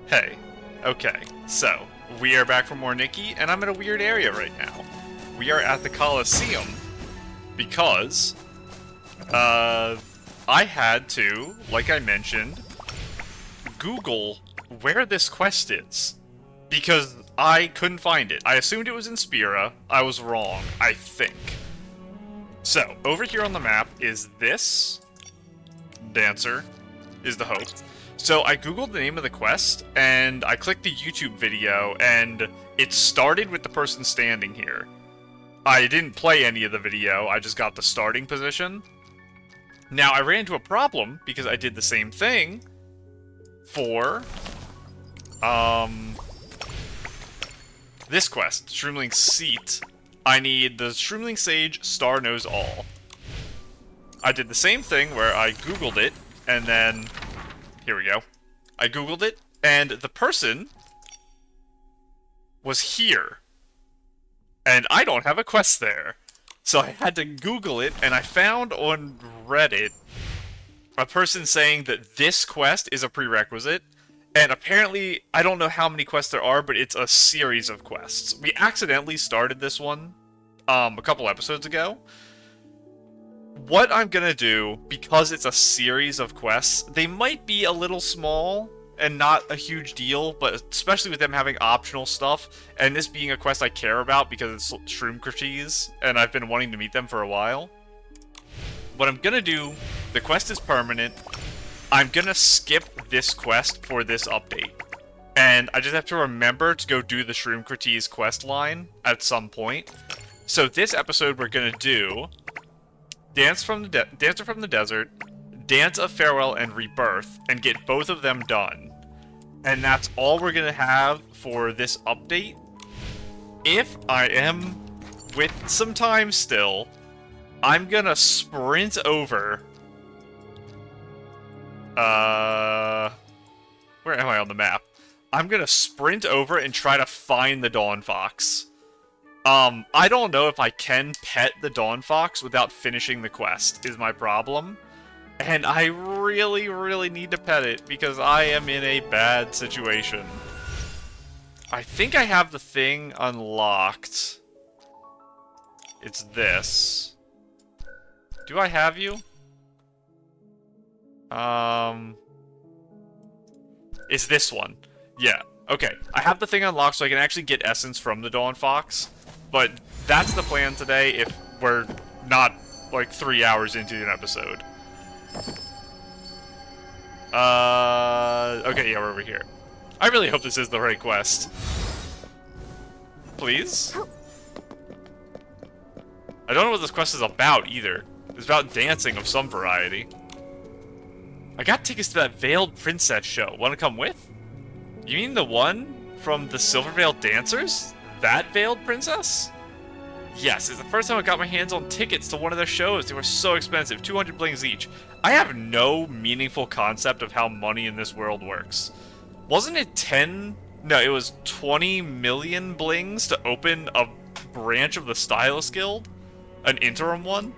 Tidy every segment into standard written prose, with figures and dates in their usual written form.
Hey. Okay, so, we are back for more Nikki, and I'm in a weird area right now. We are at the Coliseum, because, I had to, like I mentioned, Google where this quest is. Because I couldn't find it. I assumed it was in Spira. I was wrong, I think. So, over here on the map is this dancer, is the hope. So I googled the name of the quest, and I clicked the YouTube video, and it started with the person standing here. I didn't play any of the video, I just got the starting position. Now, I ran into a problem, because I did the same thing for, this quest, Shroomling Seat. I need the Shroomling Sage Star Knows All. I did the same thing where I googled it, and then... Here we go. I googled it, and the person was here. And I don't have a quest there. So I had to Google it, and I found on Reddit a person saying that this quest is a prerequisite. And apparently, I don't know how many quests there are, but it's a series of quests. We accidentally started this one a couple episodes ago. What I'm gonna do, because it's a series of quests, they might be a little small and not a huge deal, but especially with them having optional stuff, and this being a quest I care about because it's Shroom Crities, and I've been wanting to meet them for a while. What I'm gonna do, the quest is permanent, I'm gonna skip this quest for this update. And I just have to remember to go do the Shroom Crities quest line at some point. So this episode we're gonna do Dancer from the Desert, Dance of Farewell and Rebirth, and get both of them done. And that's all we're gonna have for this update. If I am with some time still, I'm gonna sprint over. Where am I on the map? I'm gonna sprint over and try to find the Dawn Fox. I don't know if I can pet the Dawn Fox without finishing the quest, is my problem. And I really, really need to pet it, because I am in a bad situation. I think I have the thing unlocked. It's this. Do I have you? It's this one. Yeah, okay. I have the thing unlocked so I can actually get essence from the Dawn Fox. But that's the plan today if we're not, like, 3 hours into an episode. Okay, yeah, we're over here. I really hope this is the right quest. Please? I don't know what this quest is about, either. It's about dancing of some variety. I got tickets to that Veiled Princess show. Wanna come with? You mean the one from the Silver Veiled Dancers? That Veiled Princess? Yes, it's the first time I got my hands on tickets to one of their shows. They were so expensive, 200 blings each. I have no meaningful concept of how money in this world works. Wasn't it 10? No, it was 20 million blings to open a branch of the Stylist Guild? An interim one?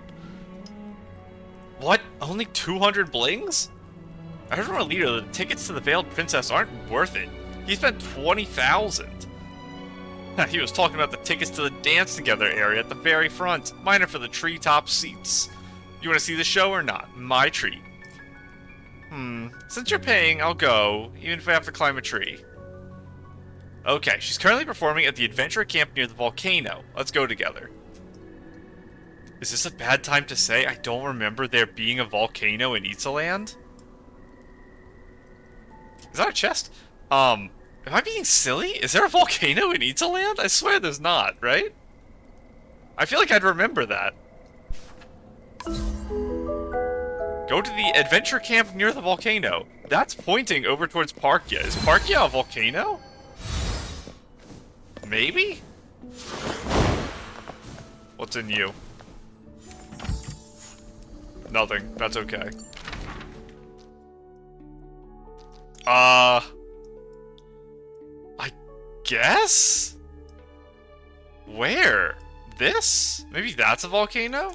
What? Only 200 blings? I heard from a leader that the tickets to the Veiled Princess aren't worth it. He spent 20,000. He was talking about the tickets to the Dance Together area at the very front. Mine are for the treetop seats. You want to see the show or not? My treat. Since you're paying, I'll go, even if I have to climb a tree. Okay, she's currently performing at the adventure camp near the volcano. Let's go together. Is this a bad time to say I don't remember there being a volcano in Itzaland? Is that a chest? Am I being silly? Is there a volcano in Itzaland? I swear there's not, right? I feel like I'd remember that. Go to the adventure camp near the volcano. That's pointing over towards Parkya. Is Parkya a volcano? Maybe? What's in you? Nothing. That's okay. I guess? Where? This? Maybe that's a volcano?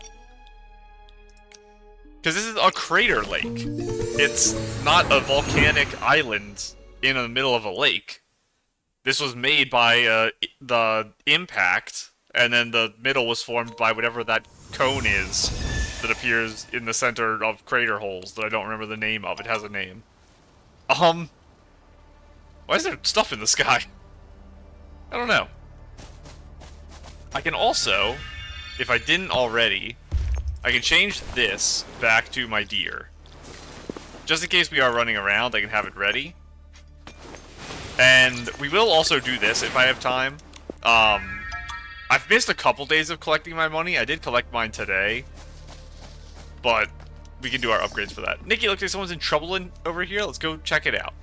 Because this is a crater lake. It's not a volcanic island in the middle of a lake. This was made by the impact, and then the middle was formed by whatever that cone is that appears in the center of crater holes that I don't remember the name of. It has a name. Why is there stuff in the sky? I don't know. I can also, if I didn't already, I can change this back to my deer. Just in case we are running around, I can have it ready. And we will also do this if I have time. I've missed a couple days of collecting my money. I did collect mine today. But we can do our upgrades for that. Nikki, looks like someone's in trouble over here. Let's go check it out.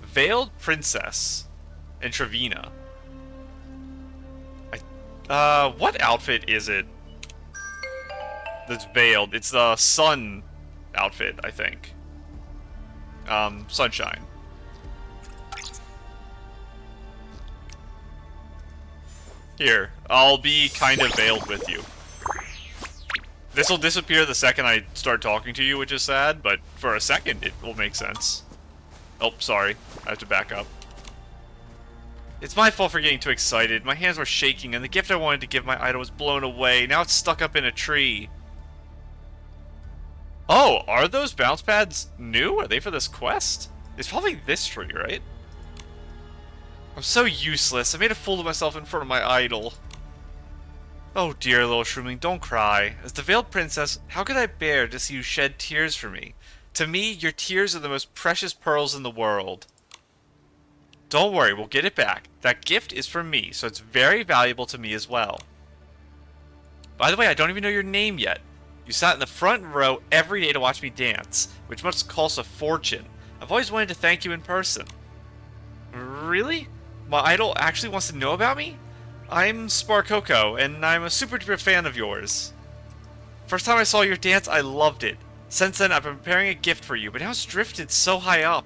Veiled Princess in Trevina. What outfit is it that's veiled? It's the sun outfit, I think. Sunshine. Here, I'll be kind of veiled with you. This will disappear the second I start talking to you, which is sad, but for a second it will make sense. Oh, sorry. I have to back up. It's my fault for getting too excited. My hands were shaking, and the gift I wanted to give my idol was blown away. Now it's stuck up in a tree. Oh, are those bounce pads new? Are they for this quest? It's probably this tree, right? I'm so useless. I made a fool of myself in front of my idol. Oh dear, little shroomling, don't cry. As the Veiled Princess, how could I bear to see you shed tears for me? To me, your tears are the most precious pearls in the world. Don't worry, we'll get it back. That gift is for me, so it's very valuable to me as well. By the way, I don't even know your name yet. You sat in the front row every day to watch me dance, which must cost a fortune. I've always wanted to thank you in person. Really? My idol actually wants to know about me? I'm Sparkoko, and I'm a super duper fan of yours. First time I saw your dance, I loved it. Since then, I've been preparing a gift for you, but now it's drifted so high up.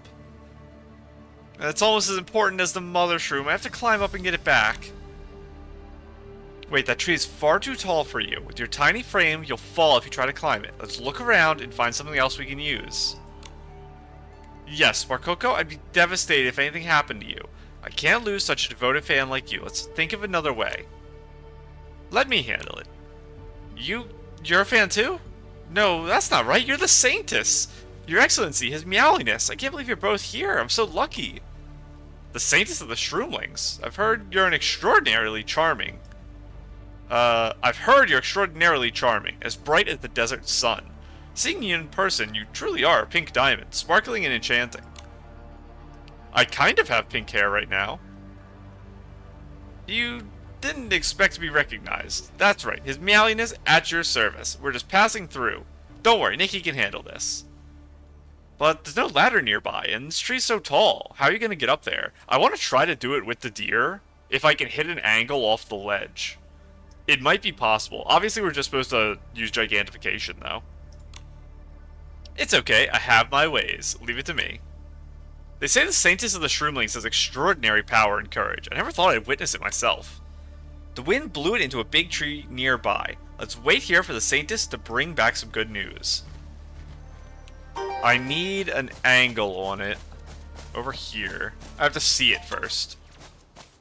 It's almost as important as the mother shroom. I have to climb up and get it back. Wait, that tree is far too tall for you. With your tiny frame, you'll fall if you try to climb it. Let's look around and find something else we can use. Yes, Sparkoko, I'd be devastated if anything happened to you. I can't lose such a devoted fan like you. Let's think of another way. Let me handle it. You're a fan too? No, that's not right. You're the Saintess. Your Excellency, His Meowliness. I can't believe you're both here. I'm so lucky. The Saintess of the Shroomlings. I've heard you're extraordinarily charming, as bright as the desert sun. Seeing you in person, you truly are a pink diamond, sparkling and enchanting. I kind of have pink hair right now. You didn't expect to be recognized. That's right, His Meowliness at your service. We're just passing through. Don't worry, Nikki can handle this. But there's no ladder nearby, and this tree's so tall. How are you going to get up there? I want to try to do it with the deer, if I can hit an angle off the ledge. It might be possible. Obviously, we're just supposed to use gigantification, though. It's okay, I have my ways. Leave it to me. They say the Saintess of the Shroomlings has extraordinary power and courage. I never thought I'd witness it myself. The wind blew it into a big tree nearby. Let's wait here for the Saintess to bring back some good news. I need an angle on it. Over here. I have to see it first.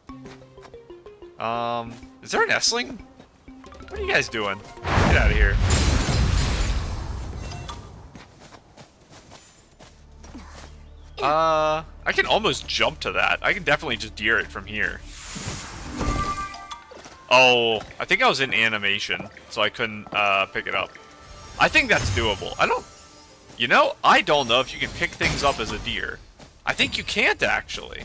Is there an Essling? What are you guys doing? Get out of here. I can almost jump to that. I can definitely just deer it from here. Oh, I think I was in animation, so I couldn't, pick it up. I think that's doable. You know, I don't know if you can pick things up as a deer. I think you can't, actually.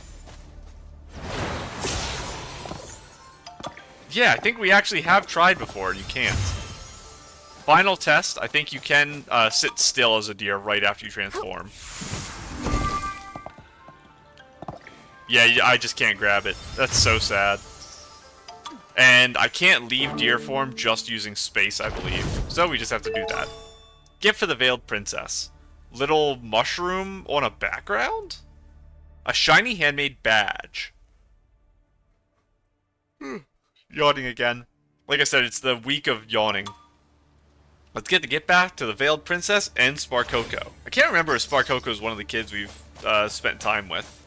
Yeah, I think we actually have tried before, and you can't. Final test, I think you can, sit still as a deer right after you transform. Yeah, I just can't grab it. That's so sad. And I can't leave deer form just using space, I believe. So we just have to do that. Gift for the Veiled Princess. Little mushroom on a background? A shiny handmade badge. Yawning again. Like I said, it's the week of yawning. Let's get back to the Veiled Princess and Sparkoko. I can't remember if Sparkoko is one of the kids we've spent time with.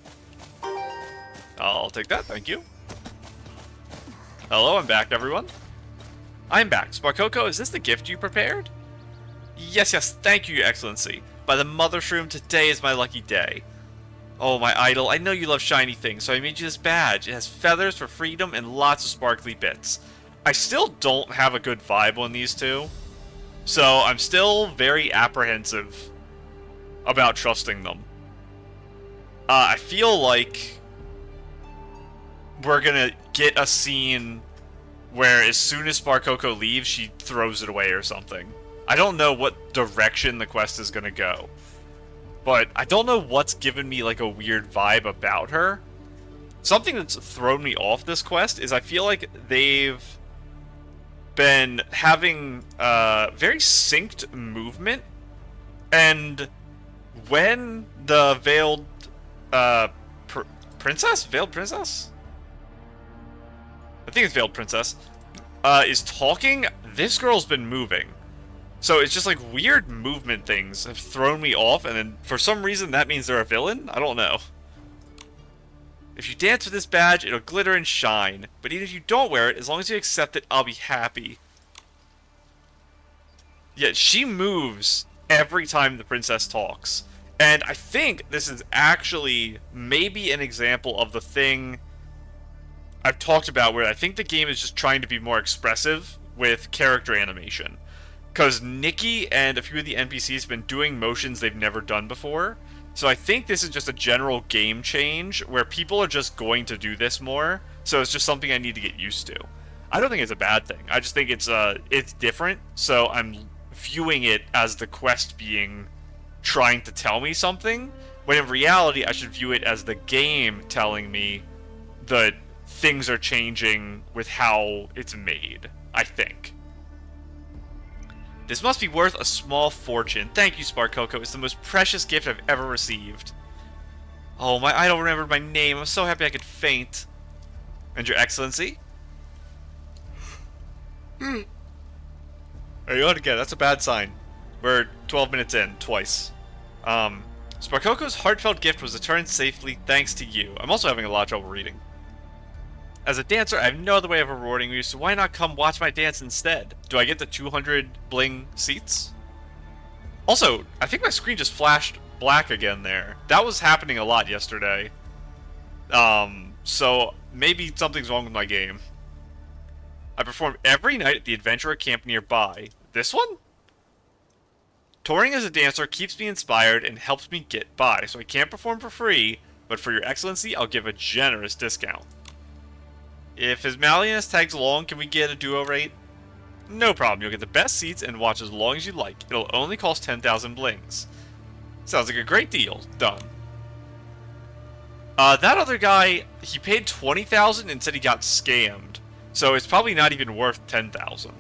I'll take that, thank you. Hello, I'm back, everyone. I'm back. Sparkoko, is this the gift you prepared? Yes, thank you, Your Excellency. By the Mother Shroom, today is my lucky day. Oh, my idol, I know you love shiny things, so I made you this badge. It has feathers for freedom and lots of sparkly bits. I still don't have a good vibe on these two, so I'm still very apprehensive about trusting them. I feel like we're gonna get a scene where as soon as Sparkoko leaves, she throws it away or something. I don't know what direction the quest is gonna go, but I don't know what's given me like a weird vibe about her. Something that's thrown me off this quest is I feel like they've been having very synced movement, and when the Veiled Princess? Veiled Princess? I think it's Veiled Princess, is talking, this girl's been moving. So it's just like weird movement things have thrown me off, and then for some reason that means they're a villain? I don't know. If you dance with this badge, it'll glitter and shine. But even if you don't wear it, as long as you accept it, I'll be happy. Yet she moves every time the princess talks. And I think this is actually maybe an example of the thing I've talked about where I think the game is just trying to be more expressive with character animation. Because Nikki and a few of the NPCs have been doing motions they've never done before. So I think this is just a general game change where people are just going to do this more. So it's just something I need to get used to. I don't think it's a bad thing. I just think it's different. So I'm viewing it as the quest being trying to tell me something, when in reality I should view it as the game telling me that things are changing with how it's made, I think. This must be worth a small fortune. Thank you, Sparkoko. It's the most precious gift I've ever received. Oh, my idol remembered my name. I'm so happy I could faint. And Your Excellency? There you go again. That's a bad sign. We're 12 minutes in, twice. Sparkoko's heartfelt gift was returned safely thanks to you. I'm also having a lot of trouble reading. As a dancer, I have no other way of rewarding you, so why not come watch my dance instead? Do I get the 200 bling seats? Also, I think my screen just flashed black again there. That was happening a lot yesterday. So maybe something's wrong with my game. I perform every night at the adventurer camp nearby. This one? Touring as a dancer keeps me inspired and helps me get by, so I can't perform for free, but for Your Excellency, I'll give a generous discount. If his Malleus tags along, can we get a duo rate? No problem, you'll get the best seats and watch as long as you like. It'll only cost 10,000 blings. Sounds like a great deal. Done. That other guy, he paid 20,000 and said he got scammed. So it's probably not even worth 10,000.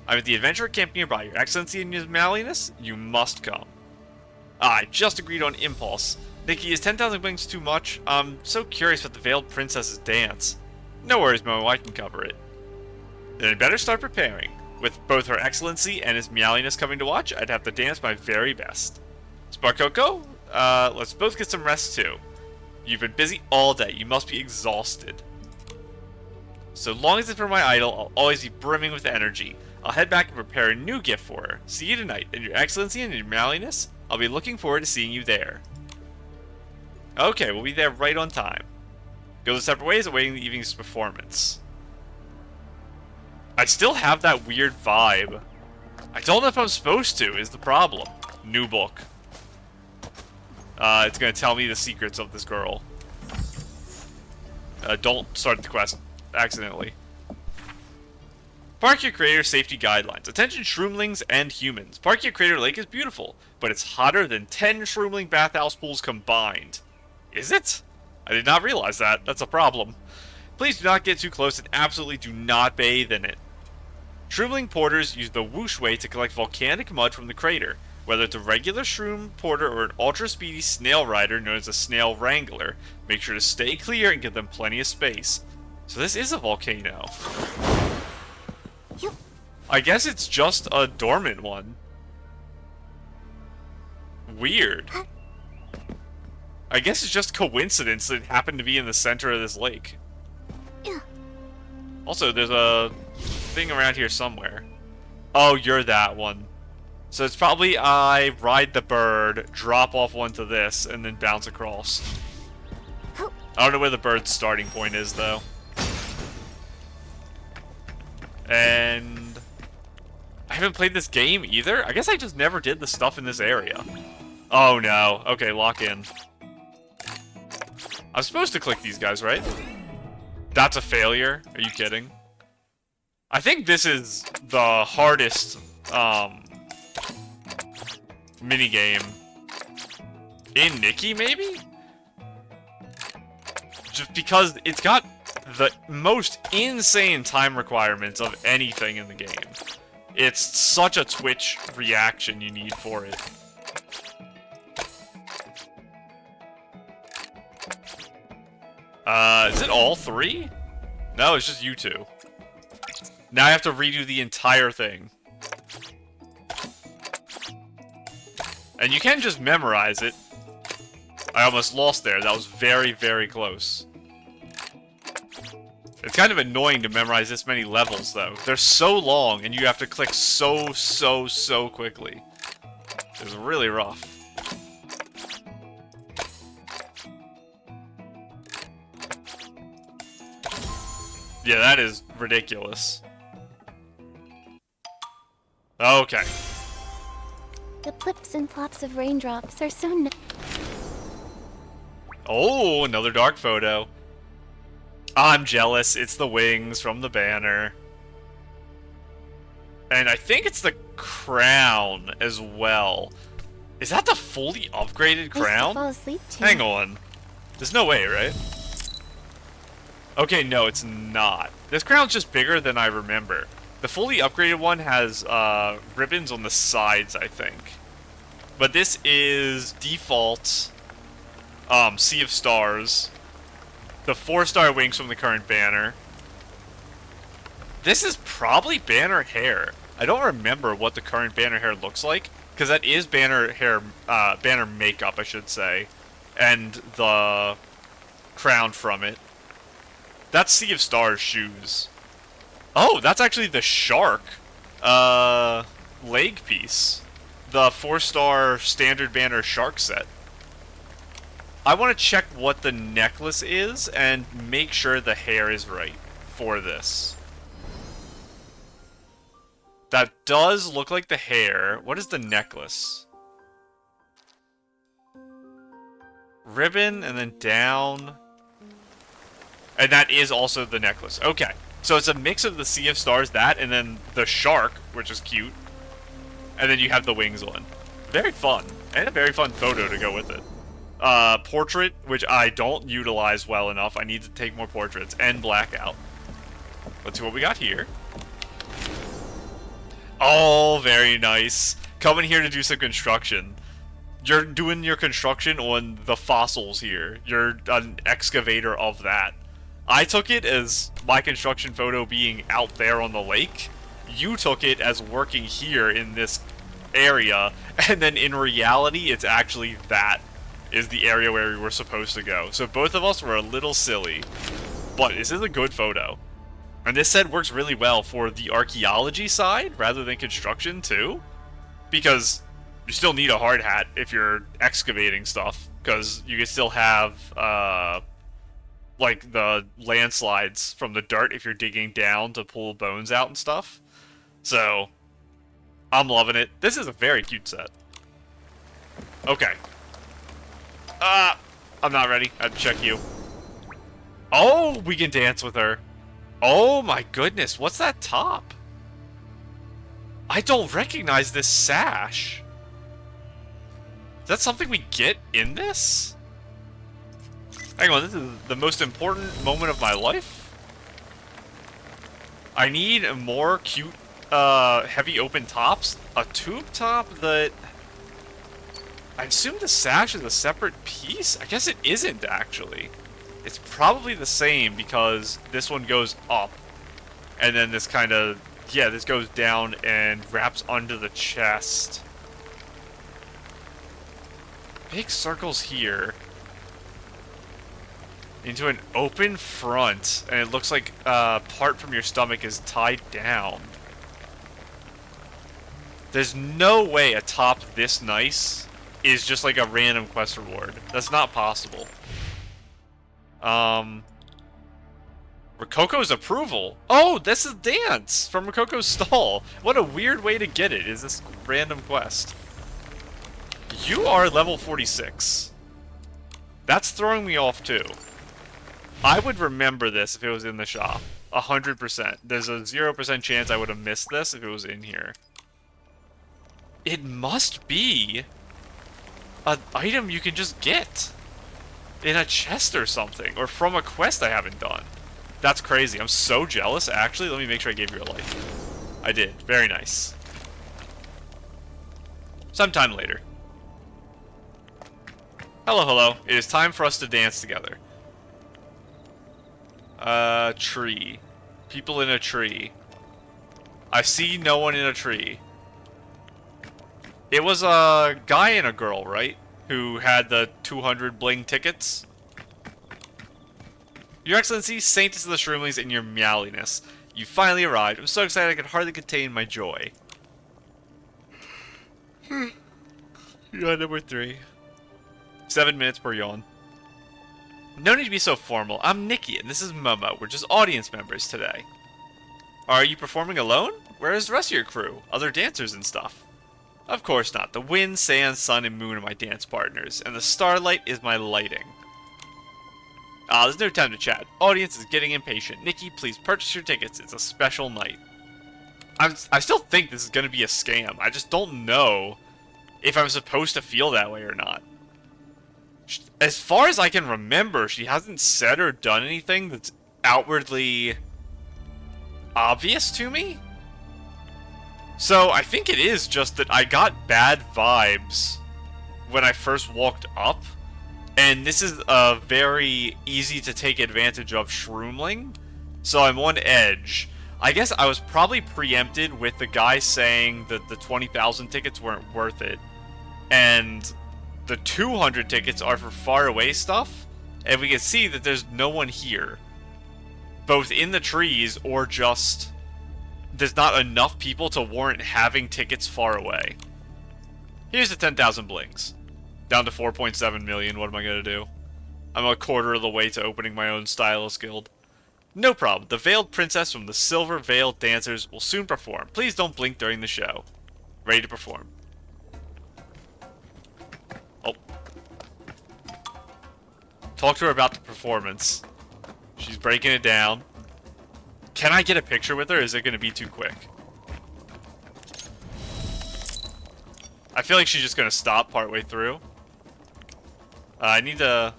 I'm at the adventurer camp nearby. Your Excellency and His Malleus, you must come. I just agreed on impulse. Nikki, is 10,000 blings too much? I'm so curious about the Veiled Princess's dance. No worries, Momo, I can cover it. Then I'd better start preparing. With both Her Excellency and His Malleus coming to watch, I'd have to dance my very best. Sparkoko, let's both get some rest too. You've been busy all day, you must be exhausted. So long as it's for my idol, I'll always be brimming with energy. I'll head back and prepare a new gift for her. See you tonight, and Your Excellency and Your Malleus, I'll be looking forward to seeing you there. Okay, we'll be there right on time. Go the separate ways, awaiting the evening's performance. I still have that weird vibe. I don't know if I'm supposed to, is the problem. New book. It's gonna tell me the secrets of this girl. Don't start the quest accidentally. Parkya Crater Safety Guidelines. Attention shroomlings and humans. Parkya Crater Lake is beautiful, but it's hotter than 10 shroomling bathhouse pools combined. Is it? I did not realize that. That's a problem. Please do not get too close and absolutely do not bathe in it. Shroomling porters use the whoosh way to collect volcanic mud from the crater. Whether it's a regular shroom porter or an ultra-speedy snail rider known as a snail wrangler, make sure to stay clear and give them plenty of space. So this is a volcano. I guess it's just a dormant one. Weird. I guess it's just coincidence that it happened to be in the center of this lake. Yeah. Also, there's a thing around here somewhere. Oh, you're that one. So it's probably I ride the bird, drop off onto this, and then bounce across. I don't know where the bird's starting point is, though. And I haven't played this game either. I guess I just never did the stuff in this area. Oh no. Okay, lock in. I'm supposed to click these guys, right? That's a failure? Are you kidding? I think this is the hardest, minigame. In Nikki, maybe? Just because it's got the most insane time requirements of anything in the game. It's such a Twitch reaction you need for it. Is it all three? No, it's just you two. Now I have to redo the entire thing. And you can just memorize it. I almost lost there. That was very, very close. It's kind of annoying to memorize this many levels, though. They're so long, and you have to click so quickly. It's really rough. Yeah, that is ridiculous. Okay. The plips and plops of raindrops are so Oh, another dark photo. I'm jealous. It's the wings from the banner. And I think it's the crown as well. Is that the fully upgraded crown? fall asleep too. Hang on. There's no way, right? Okay, no, it's not. This crown's just bigger than I remember. The fully upgraded one has ribbons on the sides, I think. But this is default Sea of Stars. The 4-star wings from the current banner. This is probably banner hair. I don't remember what the current banner hair looks like, because that is banner hair, banner makeup, I should say, and the crown from it. That's Sea of Stars shoes. Oh, that's actually the shark leg piece. The 4-star standard banner shark set. I want to check what the necklace is and make sure the hair is right for this. That does look like the hair. What is the necklace? Ribbon and then down. And that is also the necklace. Okay. So it's a mix of the Sea of Stars, that, and then the shark, which is cute. And then you have the wings on. Very fun. And a very fun photo to go with it. Portrait, which I don't utilize well enough. I need to take more portraits. And blackout. Let's see what we got here. Oh, very nice. Coming here to do some construction. You're doing your construction on the fossils here. You're an excavator of that. I took it as my construction photo being out there on the lake. You took it as working here in this area. And then in reality, it's actually that is the area where we were supposed to go. So both of us were a little silly. But this is a good photo. And this set works really well for the archaeology side rather than construction too. Because you still need a hard hat if you're excavating stuff. Because you can still have, like, the landslides from the dirt if you're digging down to pull bones out and stuff. So, I'm loving it. This is a very cute set. Okay. I'm not ready. I have to check you. Oh, we can dance with her. Oh my goodness, what's that top? I don't recognize this sash. Is that something we get in this? Hang on, this is the most important moment of my life? I need more cute, heavy open tops. A tube top that... I assume the sash is a separate piece? I guess it isn't, actually. It's probably the same because this one goes up. And then this kind of... Yeah, this goes down and wraps under the chest. Big circles here. Into an open front, and it looks like part from your stomach is tied down. There's no way a top this nice is just like a random quest reward. That's not possible. Rococo's approval. Oh, that's a dance from Rococo's stall. What a weird way to get it, is this random quest. You are level 46. That's throwing me off too. I would remember this if it was in the shop. 100%. There's a 0% chance I would have missed this if it was in here. It must be an item you can just get in a chest or something, or from a quest I haven't done. That's crazy. I'm so jealous. Actually, let me make sure I gave you a life. I did. Very nice. Sometime later. Hello, hello. It is time for us to dance together. Tree. People in a tree. I see no one in a tree. It was a guy and a girl, right? Who had the 200 bling tickets? Your Excellency, Saintess of the Shroomlings, and your meowliness. You finally arrived. I'm so excited I could hardly contain my joy. Yawn number 3. 7 minutes per yawn. No need to be so formal. I'm Nikki, and this is Momo. We're just audience members today. Are you performing alone? Where is the rest of your crew? Other dancers and stuff? Of course not. The wind, sand, sun, and moon are my dance partners, and the starlight is my lighting. There's no time to chat. Audience is getting impatient. Nikki, please purchase your tickets. It's a special night. I still think this is going to be a scam. I just don't know if I'm supposed to feel that way or not. As far as I can remember, she hasn't said or done anything that's outwardly obvious to me. So I think it is just that I got bad vibes when I first walked up. And this is a very easy to take advantage of shroomling. So I'm on edge. I guess I was probably preempted with the guy saying that the 20,000 tickets weren't worth it. And the 200 tickets are for far away stuff, and we can see that there's no one here. Both in the trees, or just there's not enough people to warrant having tickets far away. Here's the 10,000 blings. Down to 4.7 million, what am I gonna do? I'm a quarter of the way to opening my own stylist guild. No problem, the Veiled Princess from the Silver Veiled Dancers will soon perform. Please don't blink during the show. Ready to perform. Oh. Talk to her about the performance. She's breaking it down. Can I get a picture with her, or is it going to be too quick? I feel like she's just going to stop partway through. I need to...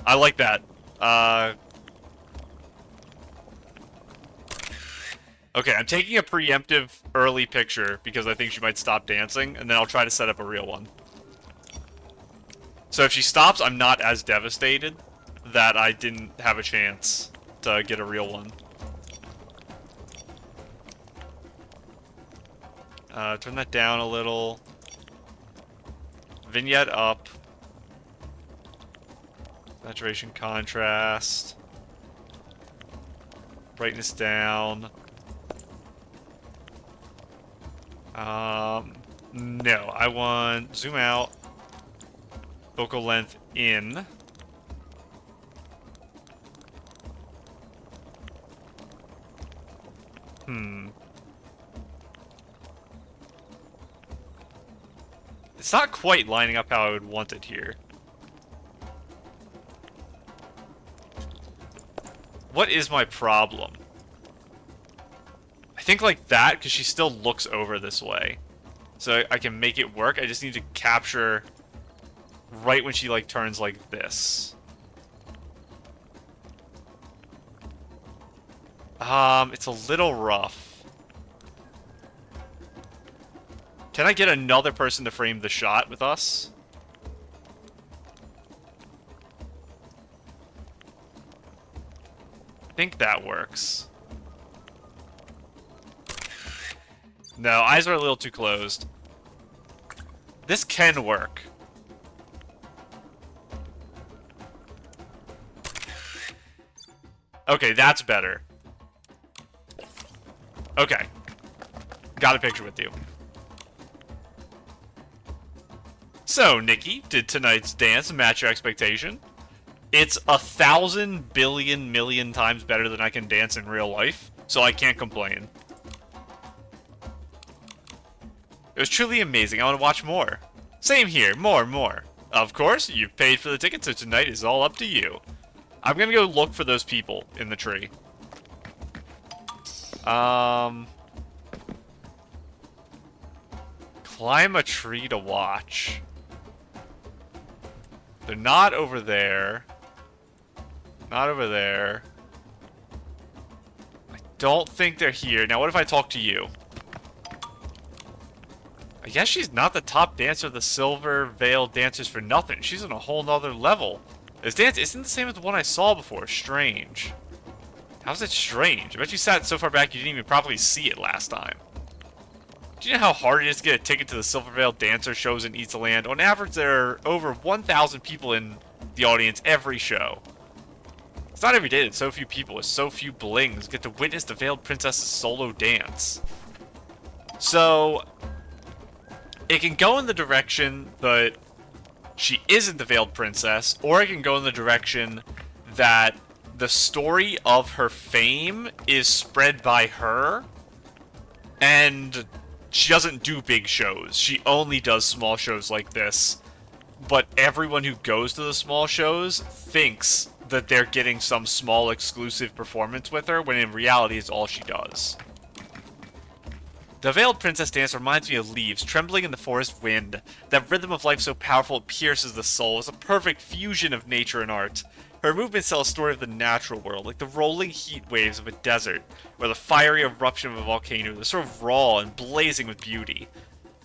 I like that. Okay, I'm taking a preemptive early picture because I think she might stop dancing, and then I'll try to set up a real one. So if she stops, I'm not as devastated that I didn't have a chance to get a real one. Turn that down a little. Vignette up. Saturation, contrast. Brightness down. No, I want zoom out. Focal length in. It's not quite lining up how I would want it here. What is my problem? I think like that, because she still looks over this way. So I can make it work. I just need to capture right when she like turns like this. It's a little rough. Can I get another person to frame the shot with us? I think that works. No, eyes are a little too closed. This can work. Okay, that's better. Okay. Got a picture with you. So, Nikki, did tonight's dance match your expectation? It's 1,000 billion million times better than I can dance in real life, so I can't complain. It was truly amazing. I want to watch more. Same here. More. Of course, you've paid for the ticket, so tonight is all up to you. I'm gonna go look for those people in the tree. Climb a tree to watch. They're not over there. Not over there. I don't think they're here. Now, what if I talk to you? I guess she's not the top dancer of the Silver Veil Dancers for nothing. She's on a whole nother level. This dance isn't the same as the one I saw before. Strange. How's it strange? I bet you sat so far back you didn't even properly see it last time. Do you know how hard it is to get a ticket to the Silver Veil Dancer shows in East Land? On average, there are over 1,000 people in the audience every show. It's not every day that so few people with so few blings get to witness the Veiled Princess's solo dance. So, it can go in the direction that she isn't the Veiled Princess, or it can go in the direction that the story of her fame is spread by her, and she doesn't do big shows. She only does small shows like this, but everyone who goes to the small shows thinks that they're getting some small exclusive performance with her, when in reality it's all she does. The Veiled Princess dance reminds me of leaves trembling in the forest wind. That rhythm of life so powerful it pierces the soul is a perfect fusion of nature and art. Her movements tell a story of the natural world, like the rolling heat waves of a desert, or the fiery eruption of a volcano. They're sort of raw and blazing with beauty.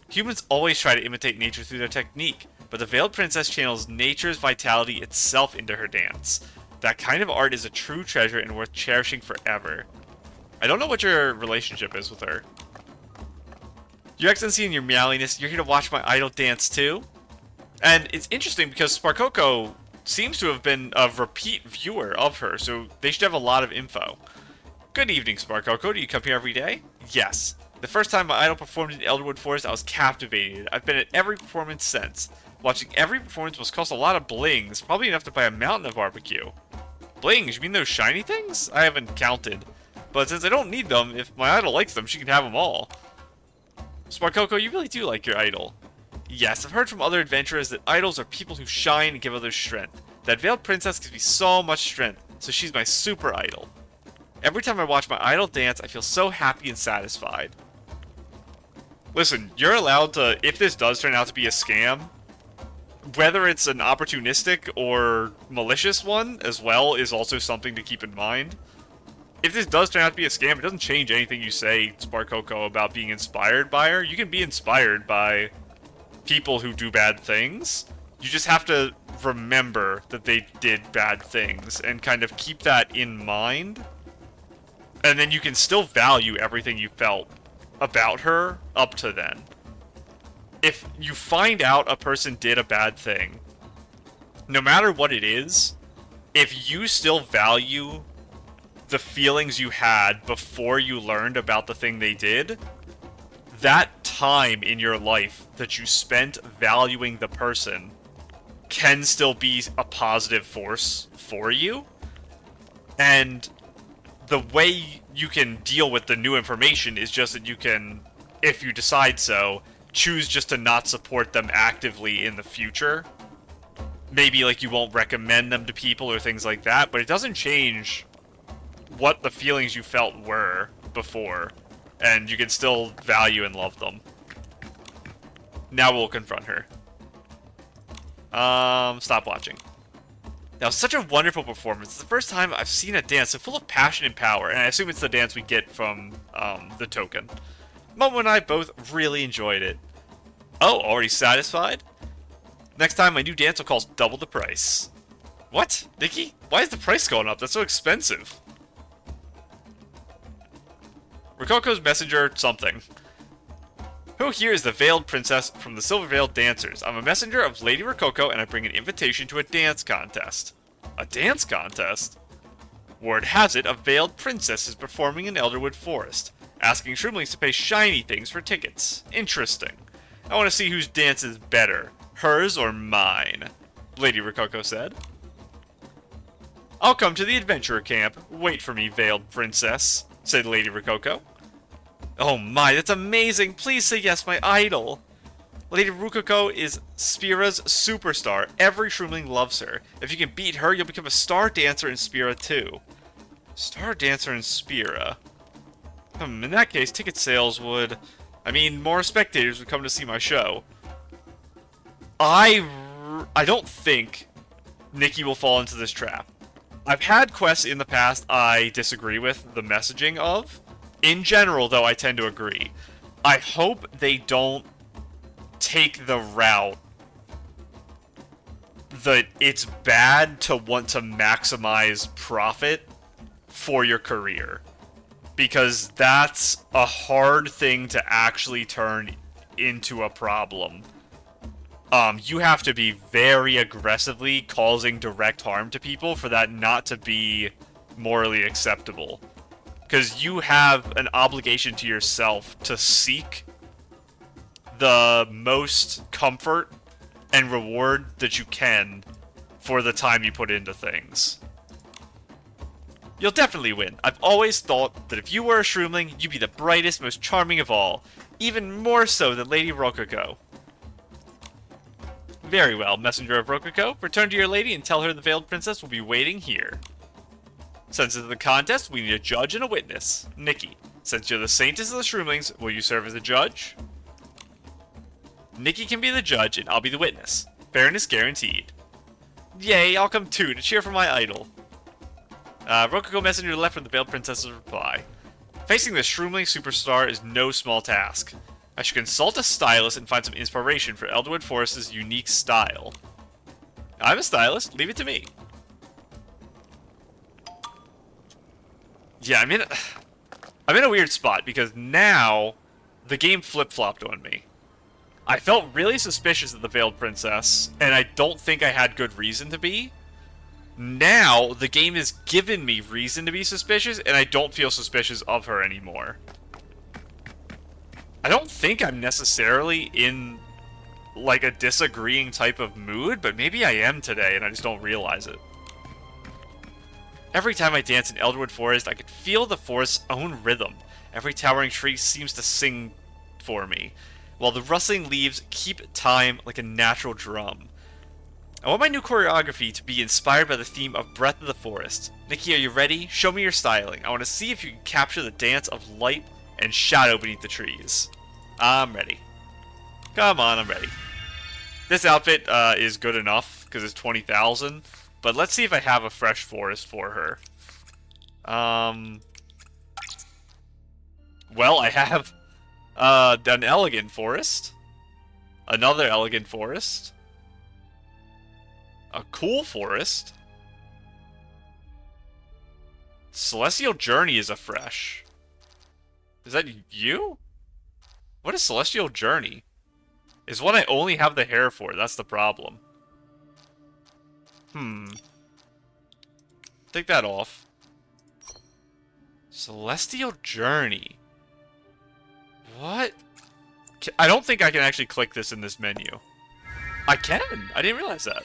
Humans always try to imitate nature through their technique, but the Veiled Princess channels nature's vitality itself into her dance. That kind of art is a true treasure and worth cherishing forever. I don't know what your relationship is with her. Your Excellency and your meowiness, you're here to watch my idol dance too? And it's interesting because Sparkoko seems to have been a repeat viewer of her, so they should have a lot of info. Good evening, Sparkoko. Do you come here every day? Yes. The first time my idol performed in Elderwood Forest, I was captivated. I've been at every performance since. Watching every performance must cost a lot of blings, probably enough to buy a mountain of barbecue. Blings? You mean those shiny things? I haven't counted. But since I don't need them, if my idol likes them, she can have them all. Sparkoko, you really do like your idol. Yes, I've heard from other adventurers that idols are people who shine and give others strength. That Veiled Princess gives me so much strength, so she's my super idol. Every time I watch my idol dance, I feel so happy and satisfied. Listen, you're allowed to, if this does turn out to be a scam, whether it's an opportunistic or malicious one as well is also something to keep in mind. If this does turn out to be a scam, it doesn't change anything you say, Sparkoko, about being inspired by her. You can be inspired by people who do bad things. You just have to remember that they did bad things and kind of keep that in mind. And then you can still value everything you felt about her up to then. If you find out a person did a bad thing, no matter what it is, if you still value the feelings you had before you learned about the thing they did, that time in your life that you spent valuing the person can still be a positive force for you. And the way you can deal with the new information is just that you can, if you decide so, choose just to not support them actively in the future. Maybe like you won't recommend them to people or things like that, but it doesn't change what the feelings you felt were before, and you can still value and love them. Now we'll confront her. Stop watching. That was such a wonderful performance. It's the first time I've seen a dance so full of passion and power, and I assume it's the dance we get from the token. Momo and I both really enjoyed it. Oh, already satisfied? Next time my new dance will cost double the price. What? Nikki? Why is the price going up? That's so expensive. Rokoko's messenger something. Who here is the Veiled Princess from the Silver Veil Dancers? I'm a messenger of Lady Rokoko, and I bring an invitation to a dance contest. A dance contest? Word has it, a veiled princess is performing in Elderwood Forest, asking shroomlings to pay shiny things for tickets. Interesting. I want to see whose dance is better, hers or mine, Lady Rococo said. I'll come to the adventurer camp. Wait for me, veiled princess, said Lady Rococo. Oh my, that's amazing! Please say yes, my idol! Lady Rococo is Spira's superstar. Every shroomling loves her. If you can beat her, you'll become a star dancer in Spira too. Star dancer in Spira? In that case, ticket sales would... I mean, more spectators would come to see my show. I don't think Nikki will fall into this trap. I've had quests in the past I disagree with the messaging of. In general, though, I tend to agree. I hope they don't take the route that it's bad to want to maximize profit for your career. Because that's a hard thing to actually turn into a problem. You have to be very aggressively causing direct harm to people for that not to be morally acceptable. Because you have an obligation to yourself to seek the most comfort and reward that you can for the time you put into things. You'll definitely win. I've always thought that if you were a shroomling, you'd be the brightest, most charming of all. Even more so than Lady Rococo. Very well, Messenger of Rococo. Return to your lady and tell her the Veiled Princess will be waiting here. Since it's the contest, we need a judge and a witness. Nikki, since you're the saintess of the shroomlings, will you serve as a judge? Nikki can be the judge and I'll be the witness. Fairness guaranteed. Yay, I'll come too to cheer for my idol. Rococo Messenger left with the Veiled Princess's reply. Facing the shroomling superstar is no small task. I should consult a stylist and find some inspiration for Elderwood Forest's unique style. I'm a stylist, leave it to me. Yeah, I'm in a weird spot because now the game flip-flopped on me. I felt really suspicious of the Veiled Princess, and I don't think I had good reason to be. Now, the game has given me reason to be suspicious, and I don't feel suspicious of her anymore. I don't think I'm necessarily in, like, a disagreeing type of mood, but maybe I am today, and I just don't realize it. Every time I dance in Elderwood Forest, I could feel the forest's own rhythm. Every towering tree seems to sing for me, while the rustling leaves keep time like a natural drum. I want my new choreography to be inspired by the theme of Breath of the Forest. Nikki, are you ready? Show me your styling. I want to see if you can capture the dance of light and shadow beneath the trees. I'm ready. Come on, I'm ready. This outfit is good enough, because it's 20,000. But let's see if I have a fresh forest for her. Well, I have an elegant forest. Another elegant forest. A cool forest. Celestial Journey is a fresh. Is that you? What is Celestial Journey? Is what I only have the hair for. That's the problem. Take that off. Celestial Journey. What? I don't think I can actually click this in this menu. I can. I didn't realize that.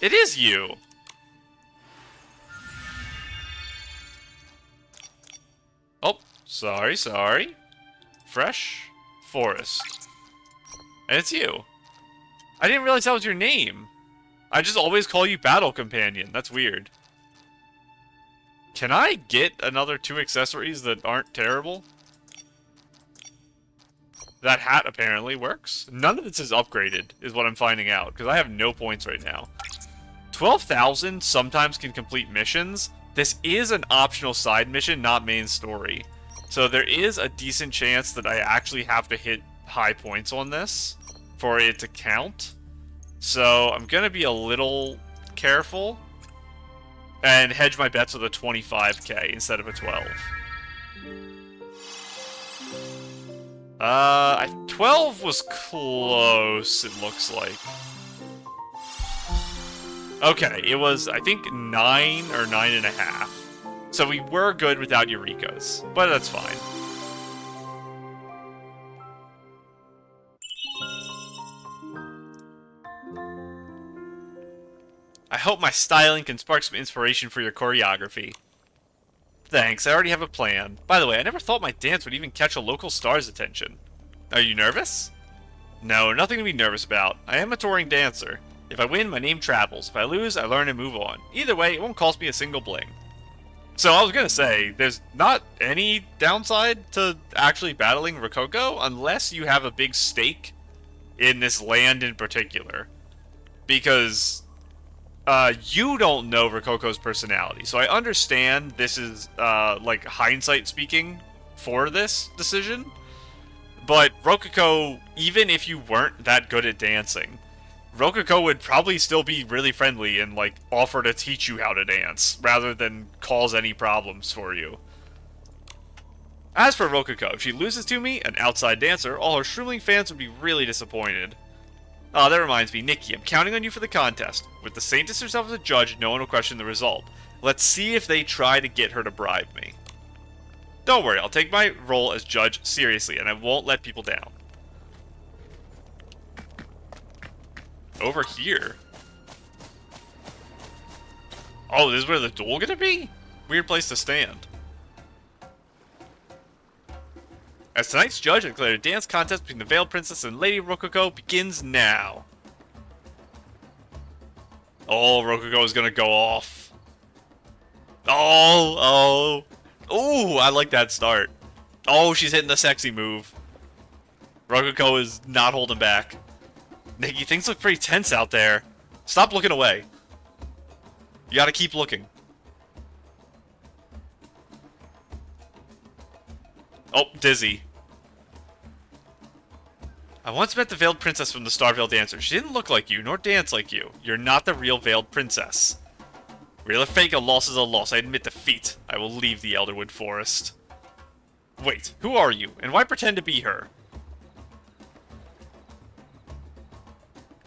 It is you. Oh, sorry. Fresh Forest. And it's you. I didn't realize that was your name. I just always call you Battle Companion. That's weird. Can I get another 2 accessories that aren't terrible? That hat apparently works. None of this is upgraded, is what I'm finding out, because I have no points right now. 12,000 sometimes can complete missions. This is an optional side mission, not main story. So there is a decent chance that I actually have to hit high points on this for it to count. So I'm going to be a little careful and hedge my bets with a 25k instead of a 12. 12 was close, it looks like. Okay, it was, I think, 9 or 9.5. So we were good without Eureka's, but that's fine. I hope my styling can spark some inspiration for your choreography. Thanks, I already have a plan. By the way, I never thought my dance would even catch a local star's attention. Are you nervous? No, nothing to be nervous about. I am a touring dancer. If I win, my name travels. If I lose, I learn and move on. Either way, it won't cost me a single bling. So I was gonna say, there's not any downside to actually battling Rococo unless you have a big stake in this land in particular. Because you don't know Rococo's personality. So I understand this is like hindsight speaking for this decision. But Rococo, even if you weren't that good at dancing, Rococo would probably still be really friendly and, like, offer to teach you how to dance, rather than cause any problems for you. As for Rococo, if she loses to me, an outside dancer, all her Shroomling fans would be really disappointed. Oh, that reminds me, Nikki, I'm counting on you for the contest. With the Saintess herself as a judge, no one will question the result. Let's see if they try to get her to bribe me. Don't worry, I'll take my role as judge seriously, and I won't let people down. Over here? Oh, this is where the duel gonna be? Weird place to stand. As tonight's judge, I declare a dance contest between the Veiled Princess and Lady Rococo begins now. Oh, Rococo is gonna go off. Oh. Ooh, I like that start. Oh, she's hitting the sexy move. Rococo is not holding back. Nikki, things look pretty tense out there. Stop looking away. You gotta keep looking. Oh, dizzy. I once met the Veiled Princess from the Starveil Dancer. She didn't look like you, nor dance like you. You're not the real Veiled Princess. Real or fake, a loss is a loss. I admit defeat. I will leave the Elderwood Forest. Wait, who are you, and why pretend to be her?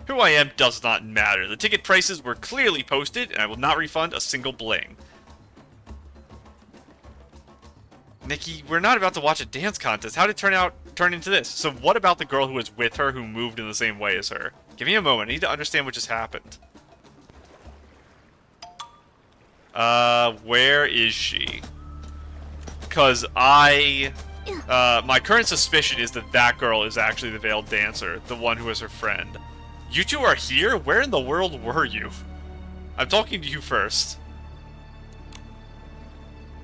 Who I am does not matter. The ticket prices were clearly posted, and I will not refund a single bling. Nikki, we're not about to watch a dance contest. How did it turn into this? So what about the girl who was with her who moved in the same way as her? Give me a moment. I need to understand what just happened. Where is she? Because my current suspicion is that that girl is actually the Veiled Dancer, the one who was her friend. You two are here? Where in the world were you? I'm talking to you first.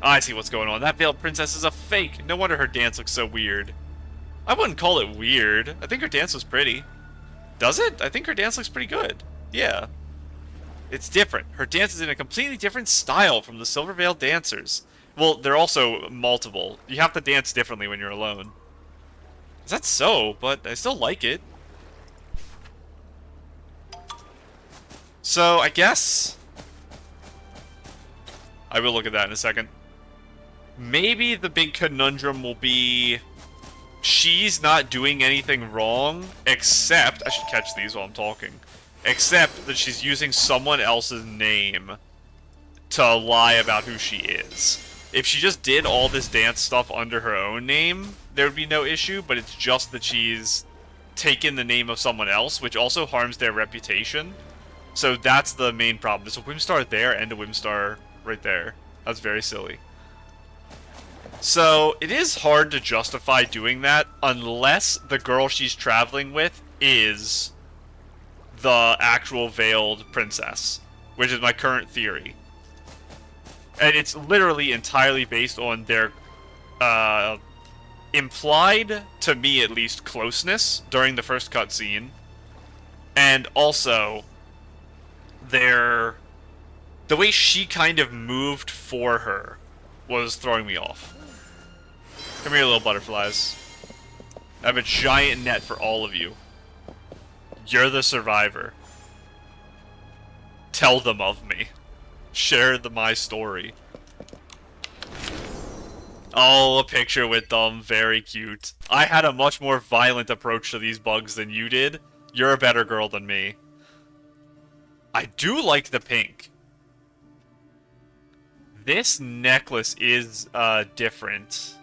I see what's going on. That Veiled Princess is a fake. No wonder her dance looks so weird. I wouldn't call it weird. I think her dance was pretty. Does it? I think her dance looks pretty good. Yeah. It's different. Her dance is in a completely different style from the Silver Veiled dancers. Well, they're also multiple. You have to dance differently when you're alone. Is that so? But I still like it. So, I guess I will look at that in a second. Maybe the big conundrum will be she's not doing anything wrong, except, I should catch these while I'm talking, except that she's using someone else's name to lie about who she is. If she just did all this dance stuff under her own name, there would be no issue, but it's just that she's taken the name of someone else, which also harms their reputation. So that's the main problem. There's a Whimstar there and a Whimstar right there. That's very silly. So it is hard to justify doing that unless the girl she's traveling with is the actual Veiled Princess, which is my current theory. And it's literally entirely based on their implied, to me at least, closeness during the first cutscene, and also the way she kind of moved for her was throwing me off. Come here, little butterflies. I have a giant net for all of you. You're the survivor. Tell them of me. Share my story. Oh, a picture with them. Very cute. I had a much more violent approach to these bugs than you did. You're a better girl than me. I do like the pink. This necklace is different.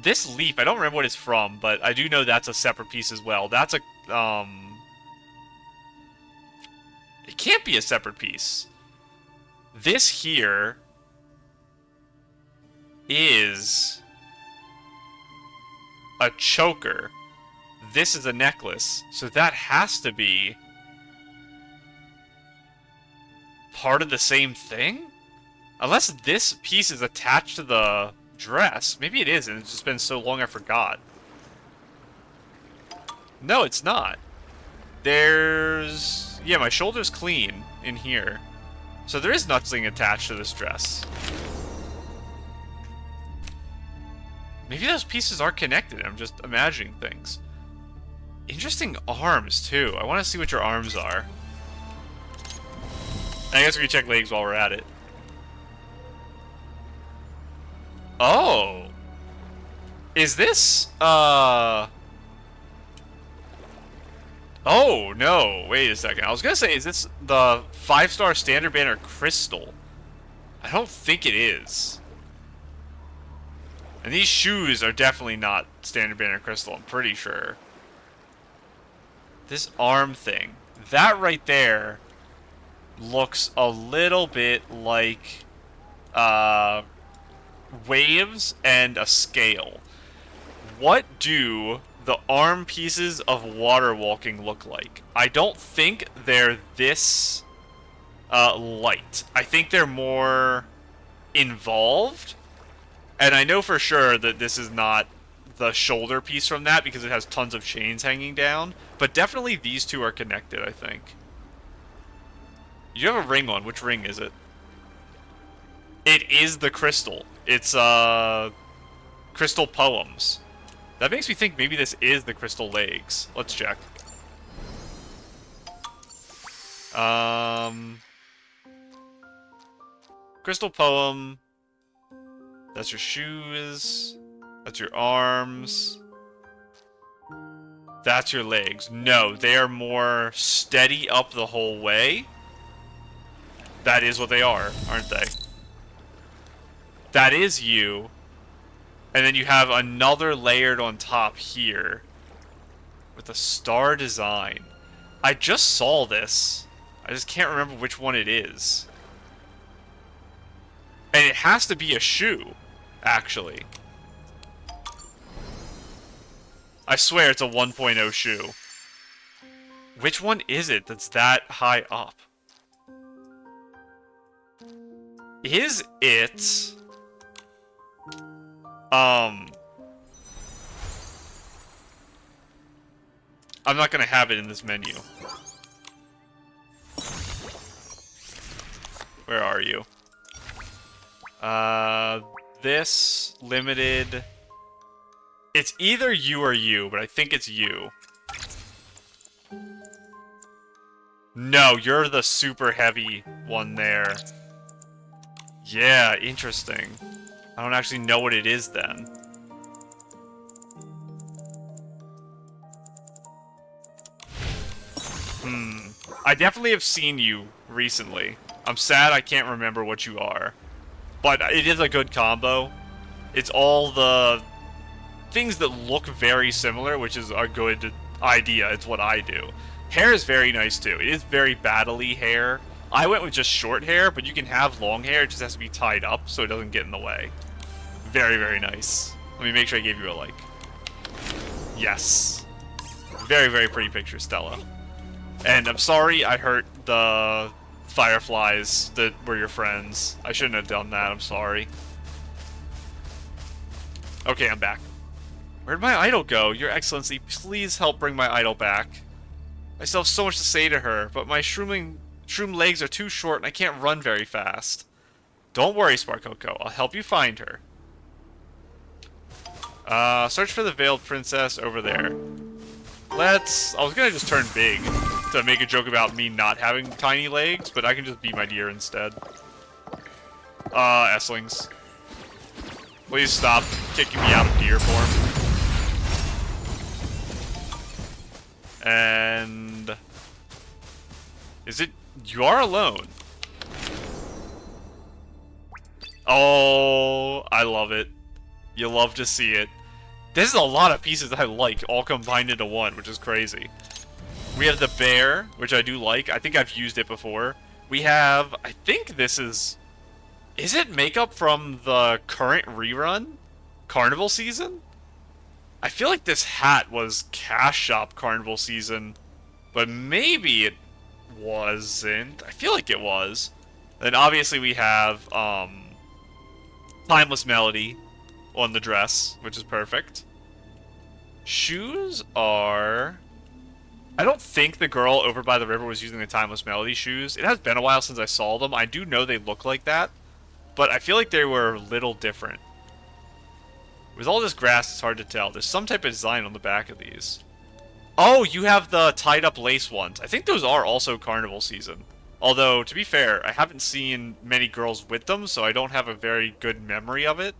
This leaf, I don't remember what it's from, but I do know that's a separate piece as well. That's a it can't be a separate piece. This here is a choker. This is a necklace, so that has to be part of the same thing? Unless this piece is attached to the dress. Maybe it is, and it's just been so long I forgot. No, it's not. There's... yeah, my shoulder's clean in here. So there is nothing attached to this dress. Maybe those pieces are connected. I'm just imagining things. Interesting arms, too. I want to see what your arms are. I guess we can check legs while we're at it. Oh! Is this, oh, no. Wait a second. I was gonna say, is this the 5-star standard banner crystal? I don't think it is. And these shoes are definitely not standard banner crystal, I'm pretty sure. This arm thing. That right there looks a little bit like, waves and a scale. What do the arm pieces of water walking look like? I don't think they're this light. I think they're more involved. And I know for sure that this is not the shoulder piece from that because it has tons of chains hanging down. But definitely these two are connected, I think. You have a ring on. Which ring is it? It is the crystal. It's, crystal poems. That makes me think maybe this is the crystal legs. Let's check. Crystal poem. That's your shoes. That's your arms. That's your legs. No, they are more steady up the whole way. That is what they are, aren't they? That is you. And then you have another layered on top here. With a star design. I just saw this. I just can't remember which one it is. And it has to be a shoe, actually. I swear it's a 1.0 shoe. Which one is it that's that high up? Is it... I'm not gonna have it in this menu. Where are you? This limited... It's either you or you, but I think it's you. No, you're the super heavy one there. Yeah, interesting. I don't actually know what it is then. I definitely have seen you recently. I'm sad I can't remember what you are. But it is a good combo. It's all the things that look very similar, which is a good idea. It's what I do. Hair is very nice too. It is very battle-y hair. I went with just short hair, but you can have long hair. It just has to be tied up so it doesn't get in the way. Very, very nice. Let me make sure I gave you a like. Yes. Very, very pretty picture, Stella. And I'm sorry I hurt the fireflies that were your friends. I shouldn't have done that. I'm sorry. Okay, I'm back. Where'd my idol go? Your Excellency, please help bring my idol back. I still have so much to say to her, but my shroom legs are too short and I can't run very fast. Don't worry, Sparkoko. I'll help you find her. Search for the Veiled Princess over there. I was gonna just turn big to make a joke about me not having tiny legs, but I can just be my deer instead. Esslings. Please stop kicking me out of deer form. And... Is it... You are alone. Oh, I love it. You love to see it. This is a lot of pieces that I like, all combined into one, which is crazy. We have the bear, which I do like. I think I've used it before. We have... I think this is... Is it makeup from the current rerun? Carnival season? I feel like this hat was Cash Shop Carnival season, but maybe it wasn't. I feel like it was. Then obviously we have Timeless Melody on the dress, which is perfect. Shoes are... I don't think the girl over by the river was using the Timeless Melody shoes. It has been a while since I saw them. I do know they look like that, but I feel like they were a little different. With all this grass, it's hard to tell. There's some type of design on the back of these. Oh, you have the tied-up lace ones. I think those are also Carnival season. Although, to be fair, I haven't seen many girls with them, so I don't have a very good memory of it.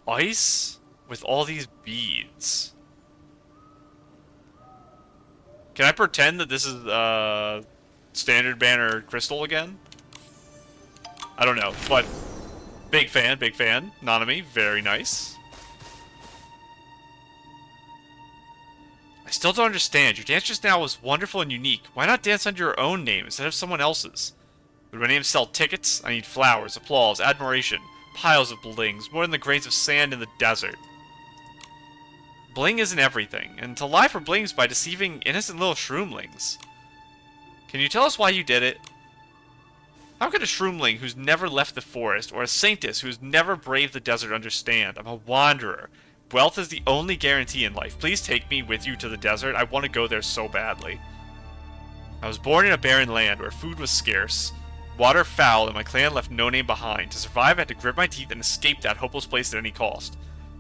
Ice with all these beads. Can I pretend that this is standard banner crystal again? I don't know, but big fan, big fan. Nanami, very nice. I still don't understand. Your dance just now was wonderful and unique. Why not dance under your own name instead of someone else's? Would my name sell tickets? I need flowers, applause, admiration, piles of blings, more than the grains of sand in the desert. Bling isn't everything, and to lie for blings by deceiving innocent little shroomlings. Can you tell us why you did it? How could a shroomling who's never left the forest, or a saintess who's never braved the desert understand? I'm a wanderer. Wealth is the only guarantee in life. Please take me with you to the desert. I want to go there so badly. I was born in a barren land where food was scarce, water foul, and my clan left no name behind. To survive, I had to grit my teeth and escape that hopeless place at any cost.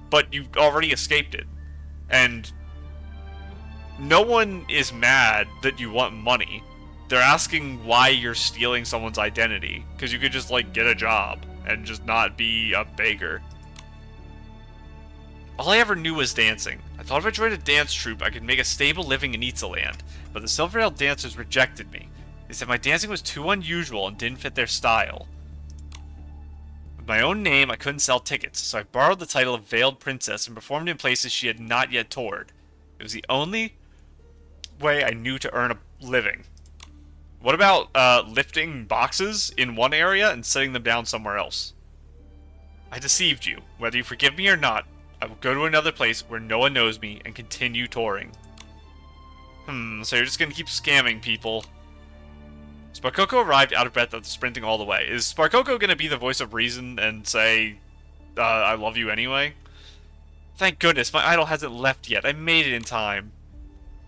But you already escaped it. And no one is mad that you want money. They're asking why you're stealing someone's identity. Because you could just, like, get a job and just not be a beggar. All I ever knew was dancing. I thought if I joined a dance troupe, I could make a stable living in Itzaland. But the Silvertail dancers rejected me. They said my dancing was too unusual and didn't fit their style. With my own name, I couldn't sell tickets, so I borrowed the title of Veiled Princess and performed in places she had not yet toured. It was the only way I knew to earn a living. What about lifting boxes in one area and setting them down somewhere else? I deceived you. Whether you forgive me or not, I will go to another place where no one knows me and continue touring. So you're just gonna keep scamming people. Sparkoko arrived out of breath after sprinting all the way. Is Sparkoko gonna be the voice of reason and say, I love you anyway? Thank goodness, my idol hasn't left yet. I made it in time.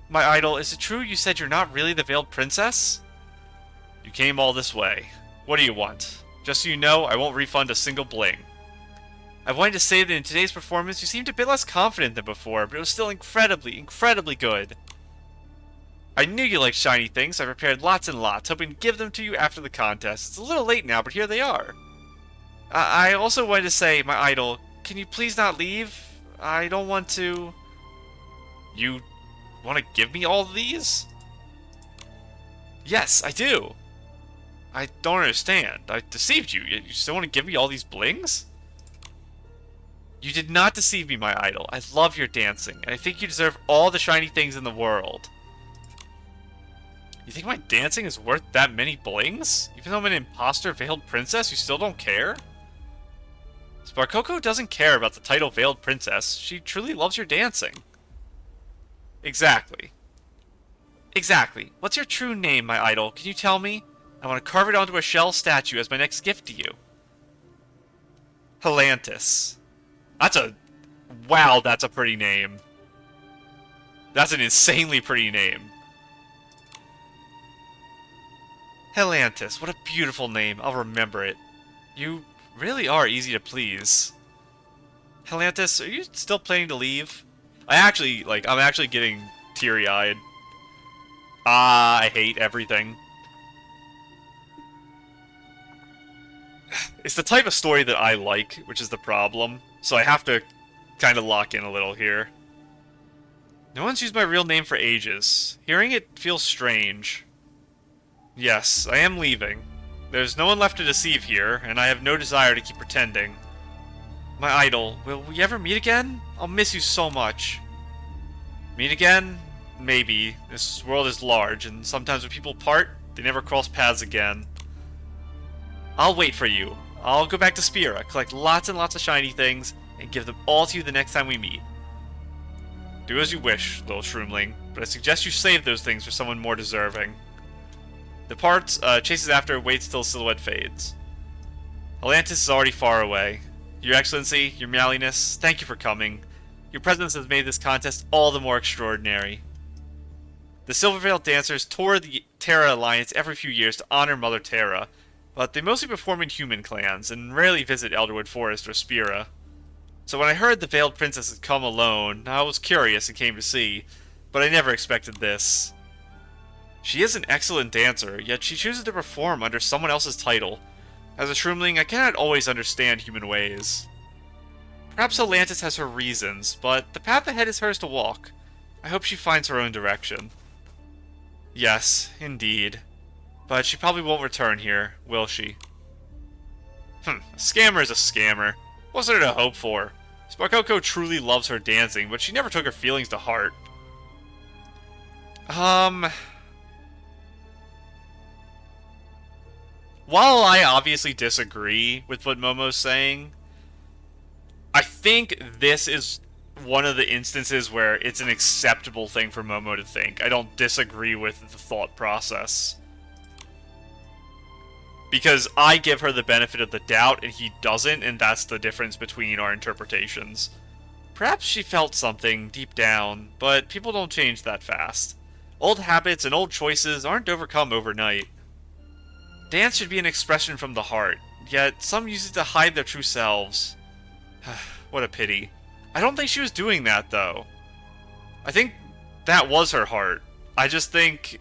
My idol, is it true you said you're not really the Veiled Princess? You came all this way. What do you want? Just so you know, I won't refund a single bling. I wanted to say that in today's performance, you seemed a bit less confident than before, but it was still incredibly, incredibly good. I knew you liked shiny things, so I prepared lots and lots, hoping to give them to you after the contest. It's a little late now, but here they are. I also wanted to say, my idol, can you please not leave? I don't want to... You want to give me all of these? Yes, I do. I don't understand. I deceived you. You still want to give me all these blings? You did not deceive me, my idol. I love your dancing, and I think you deserve all the shiny things in the world. You think my dancing is worth that many blings? Even though I'm an imposter Veiled Princess, you still don't care? Sparkoko doesn't care about the title Veiled Princess. She truly loves your dancing. Exactly. Exactly. What's your true name, my idol? Can you tell me? I want to carve it onto a shell statue as my next gift to you. Helantis. That's a... Wow, that's a pretty name. That's an insanely pretty name. Helantis, what a beautiful name. I'll remember it. You really are easy to please. Helantis, are you still planning to leave? I'm actually getting teary-eyed. I hate everything. It's the type of story that I like, which is the problem. So I have to kind of lock in a little here. No one's used my real name for ages. Hearing it feels strange. Yes, I am leaving. There's no one left to deceive here, and I have no desire to keep pretending. My idol, will we ever meet again? I'll miss you so much. Meet again? Maybe. This world is large, and sometimes when people part, they never cross paths again. I'll wait for you. I'll go back to Spira, collect lots and lots of shiny things, and give them all to you the next time we meet. Do as you wish, little shroomling, but I suggest you save those things for someone more deserving. Departs, chases after, waits till silhouette fades. Helantis is already far away. Your Excellency, your Meowliness, thank you for coming. Your presence has made this contest all the more extraordinary. The Silverveil dancers tour the Terra Alliance every few years to honor Mother Terra, but they mostly perform in human clans, and rarely visit Elderwood Forest or Spira. So when I heard the Veiled Princess had come alone, I was curious and came to see, but I never expected this. She is an excellent dancer, yet she chooses to perform under someone else's title. As a shroomling, I cannot always understand human ways. Perhaps Helantis has her reasons, but the path ahead is hers to walk. I hope she finds her own direction. Yes, indeed. But she probably won't return here, will she? A scammer is a scammer. What's there to hope for? Sparkoko truly loves her dancing, but she never took her feelings to heart. While I obviously disagree with what Momo's saying, I think this is one of the instances where it's an acceptable thing for Momo to think. I don't disagree with the thought process. Because I give her the benefit of the doubt and he doesn't, and that's the difference between our interpretations. Perhaps she felt something deep down, but people don't change that fast. Old habits and old choices aren't overcome overnight. Dance should be an expression from the heart, yet some use it to hide their true selves. What a pity. I don't think she was doing that, though. I think that was her heart. I just think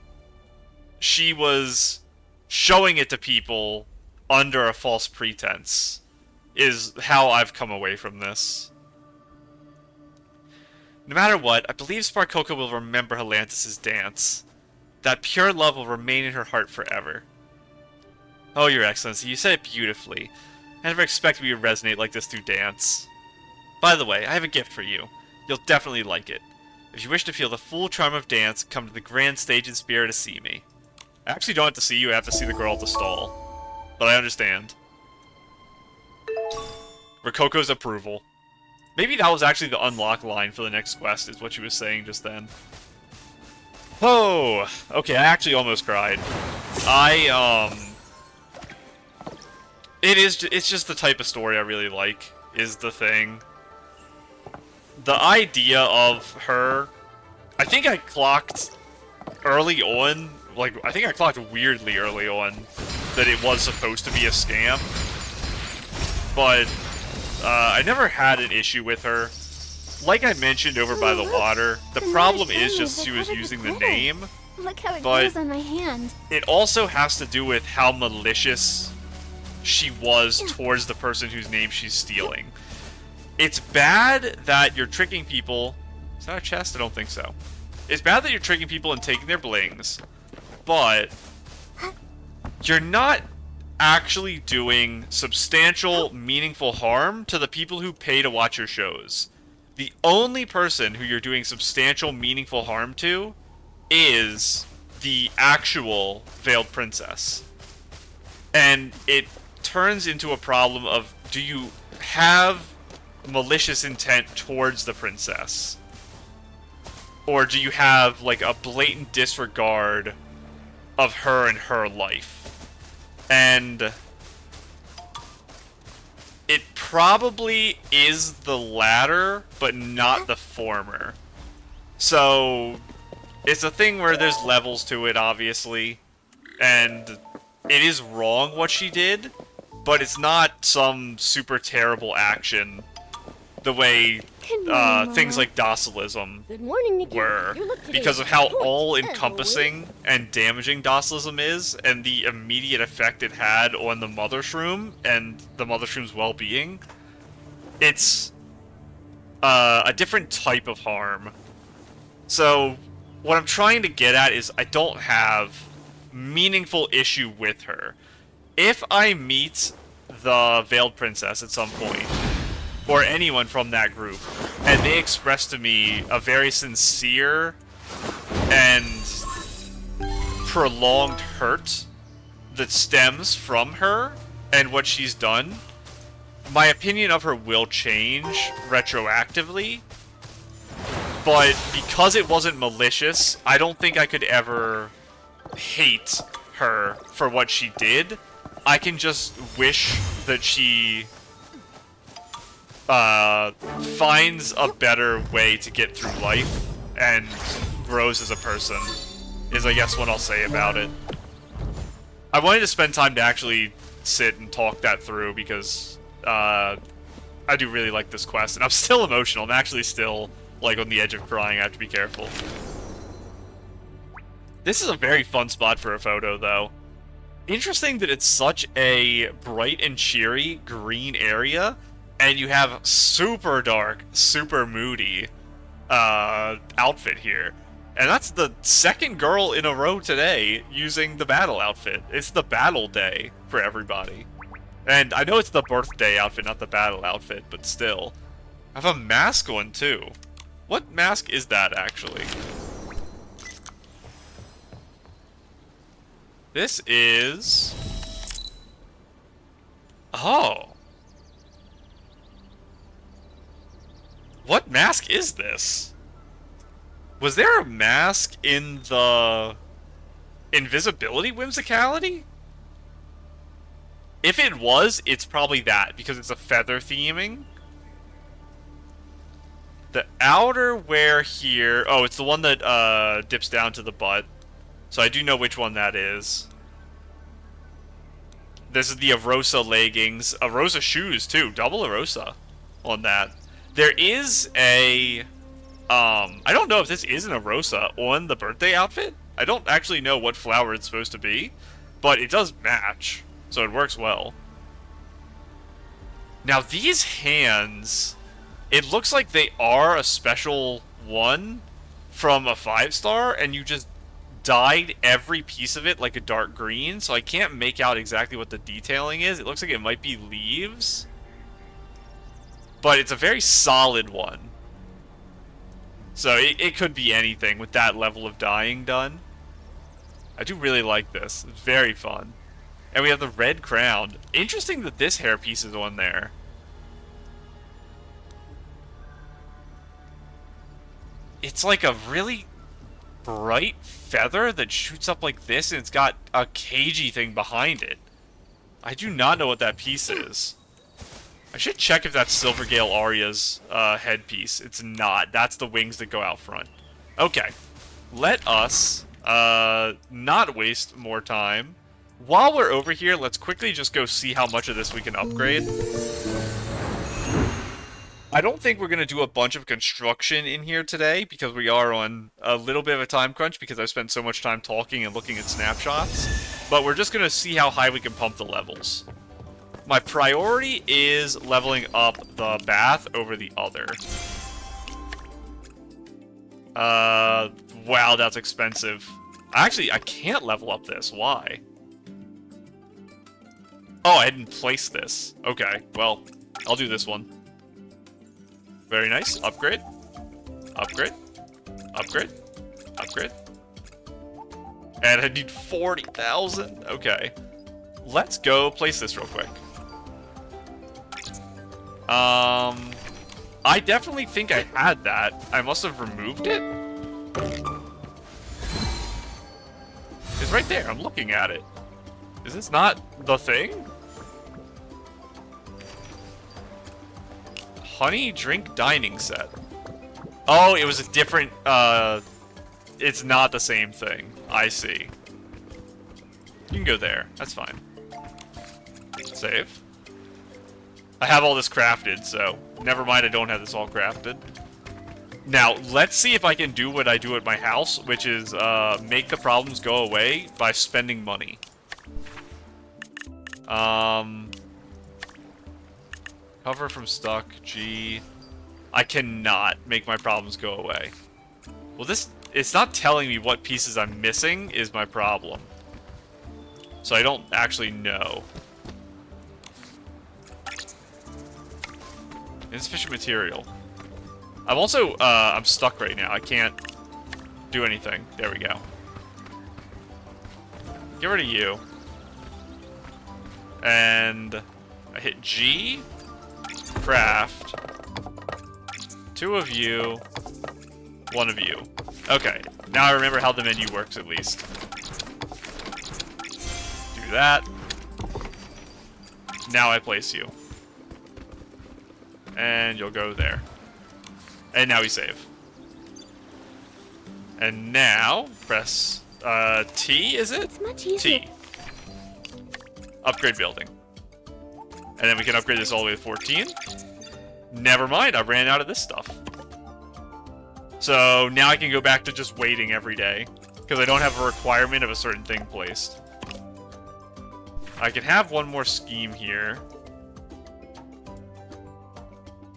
she was showing it to people under a false pretense, is how I've come away from this. No matter what, I believe Sparkoko will remember Helantis' dance. That pure love will remain in her heart forever. Oh, Your Excellency, you said it beautifully. I never expected we would resonate like this through dance. By the way, I have a gift for you. You'll definitely like it. If you wish to feel the full charm of dance, come to the grand stage in Spira to see me. I actually don't have to see you, I have to see the girl at the stall. But I understand. Rokoko's approval. Maybe that was actually the unlock line for the next quest, is what she was saying just then. Oh! Okay, I actually almost cried. It's just the type of story I really like, is the thing. The idea of her... I think I clocked early on, I think I clocked weirdly early on that it was supposed to be a scam. But, I never had an issue with her. Like I mentioned over by the water, the problem is just she was using the name. Look how it goes on my hand. It also has to do with how malicious she was towards the person whose name she's stealing. It's bad that you're tricking people. Is that a chest? I don't think so. It's bad that you're tricking people and taking their blings, but you're not actually doing substantial, meaningful harm to the people who pay to watch your shows. The only person who you're doing substantial, meaningful harm to is the actual Veiled Princess. And it turns into a problem of, do you have malicious intent towards the princess? Or do you have, like, a blatant disregard of her and her life? And it probably is the latter, but not the former. So, it's a thing where there's levels to it, obviously. And it is wrong what she did, but it's not some super terrible action the way things like docilism Good morning, Nikki. were, You look today because of how as always. all-encompassing and damaging docilism is, and the immediate effect it had on the Mother Shroom and the Mother Shroom's well-being. It's a different type of harm. So, what I'm trying to get at is I don't have meaningful issue with her. If I meet the Veiled Princess at some point, or anyone from that group, and they express to me a very sincere and prolonged hurt that stems from her and what she's done, my opinion of her will change retroactively. But because it wasn't malicious, I don't think I could ever hate her for what she did. I can just wish that she finds a better way to get through life and grows as a person, is I guess what I'll say about it. I wanted to spend time to actually sit and talk that through because I do really like this quest, and I'm still emotional. I'm actually still like on the edge of crying. I have to be careful. This is a very fun spot for a photo, though. Interesting that it's such a bright and cheery green area, and you have super dark, super moody outfit here. And that's the second girl in a row today using the battle outfit. It's the battle day for everybody. And I know it's the birthday outfit, not the battle outfit, but still. I have a mask on, too. What mask is that, actually? This is... Oh. What mask is this? Was there a mask in the invisibility whimsicality? If it was, it's probably that, because it's a feather theming. The outerwear here... Oh, it's the one that dips down to the butt. So I do know which one that is. This is the Arosa leggings. Arosa shoes, too. Double Arosa on that. There is a... I don't know if this is an Arosa on the birthday outfit. I don't actually know what flower it's supposed to be. But it does match. So it works well. Now these hands... It looks like they are a special one from a 5-star. And you just dyed every piece of it like a dark green. So I can't make out exactly what the detailing is. It looks like it might be leaves. But it's a very solid one. So it could be anything with that level of dyeing done. I do really like this. It's very fun. And we have the red crown. Interesting that this hairpiece is on there. It's like a really bright feather that shoots up like this, and it's got a cagey thing behind it. I do not know what that piece is. I should check if that's Silvergale Arya's headpiece. It's not. That's the wings that go out front. Okay. Let us not waste more time. While we're over here, let's quickly just go see how much of this we can upgrade. I don't think we're going to do a bunch of construction in here today because we are on a little bit of a time crunch because I've spent so much time talking and looking at snapshots. But we're just going to see how high we can pump the levels. My priority is leveling up the bath over the other. Wow, that's expensive. Actually, I can't level up this. Why? Oh, I didn't place this. Okay, well, I'll do this one. Very nice. Upgrade. Upgrade. Upgrade. Upgrade. And I need 40,000. Okay. Let's go place this real quick. I definitely think I had that. I must have removed it. It's right there. I'm looking at it. Is this not the thing? Honey drink dining set. Oh, it was a different, it's not the same thing. I see. You can go there. That's fine. Save. I have all this crafted, so never mind, I don't have this all crafted. Now, let's see if I can do what I do at my house, which is make the problems go away by spending money. Cover from stuck, G. I cannot make my problems go away. Well, it's not telling me what pieces I'm missing is my problem. So I don't actually know. Insufficient material. I'm also, I'm stuck right now. I can't do anything. There we go. Get rid of you. And I hit G. Craft. 2 of you. 1 of you. Okay. Now I remember how the menu works at least. Do that. Now I place you. And you'll go there. And now we save. And now, press T, is it? It's much easier. T. Upgrade building. And then we can upgrade this all the way to 14. Never mind, I ran out of this stuff. So now I can go back to just waiting every day. Because I don't have a requirement of a certain thing placed. I can have one more scheme here.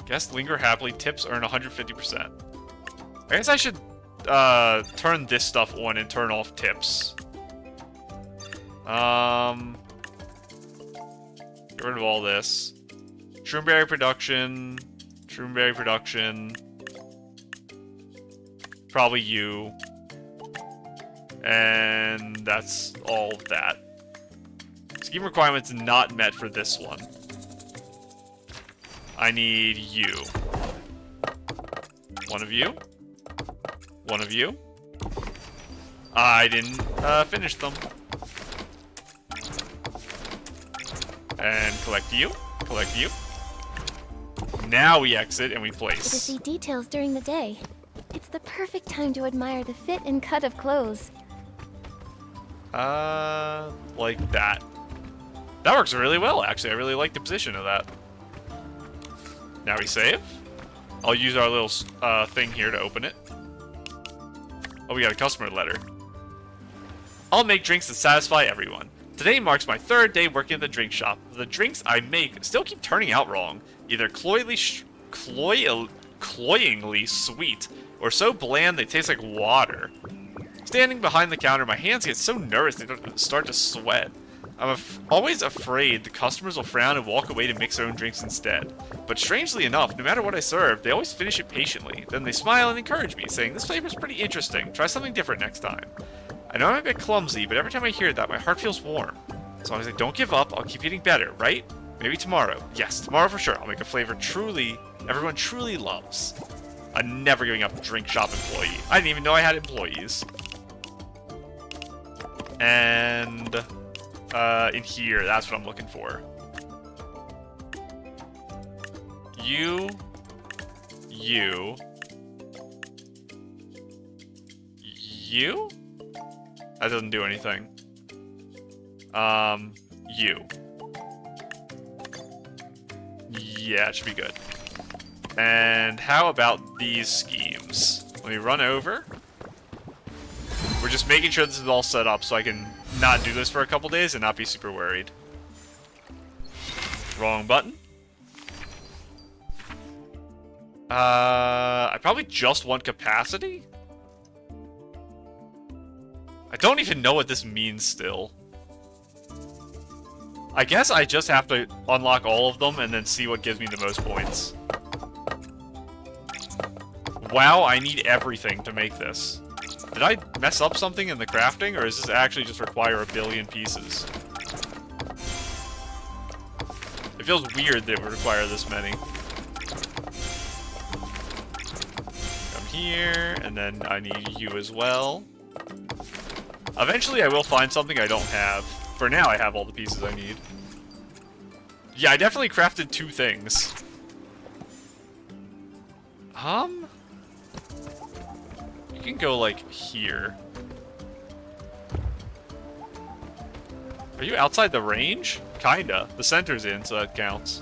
Guests linger happily. Tips earn 150%. I guess I should turn this stuff on and turn off tips. Get rid of all this. Shroomberry production. Shroomberry production. Probably you. And that's all of that. Scheme requirements not met for this one. I need you. 1 of you. 1 of you. I didn't finish them. And collect you. Collect you. Now we exit and we place. To see details during the day. It's the perfect time to admire the fit and cut of clothes. Like that. That works really well, actually. I really like the position of that. Now we save. I'll use our little thing here to open it. Oh, we got a customer letter. I'll make drinks that satisfy everyone. Today marks my 3rd day working at the drink shop. The drinks I make still keep turning out wrong. Either cloyingly sweet, or so bland they taste like water. Standing behind the counter, my hands get so nervous they start to sweat. I'm always afraid the customers will frown and walk away to mix their own drinks instead. But strangely enough, no matter what I serve, they always finish it patiently. Then they smile and encourage me, saying, "This flavor's pretty interesting. Try something different next time." I know I'm a bit clumsy, but every time I hear that, my heart feels warm. As long as I don't give up, I'll keep eating better, right? Maybe tomorrow. Yes, tomorrow for sure. I'll make a flavor everyone truly loves. A never giving up drink shop employee. I didn't even know I had employees. And in here, that's what I'm looking for. You. That doesn't do anything. You. Yeah, it should be good. And how about these schemes? Let me run over. We're just making sure this is all set up so I can not do this for a couple days and not be super worried. Wrong button. I probably just want capacity? I don't even know what this means still. I guess I just have to unlock all of them and then see what gives me the most points. Wow, I need everything to make this. Did I mess up something in the crafting, or does this actually just require 1 billion pieces? It feels weird that it would require this many. Come here, and then I need you as well. Eventually I will find something I don't have. For now, I have all the pieces I need. Yeah, I definitely crafted 2 things. You can go, like, here. Are you outside the range? Kinda. The center's in, so that counts.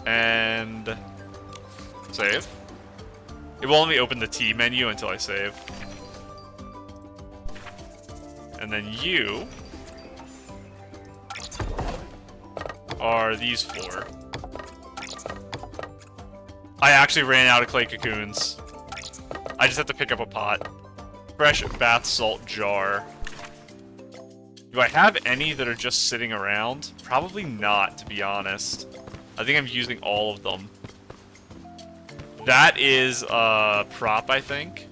And... save. It will only open the T menu until I save. And then you... are these 4. I actually ran out of clay cocoons. I just have to pick up a pot. Fresh bath salt jar. Do I have any that are just sitting around? Probably not, to be honest. I think I'm using all of them. That is a prop, I think.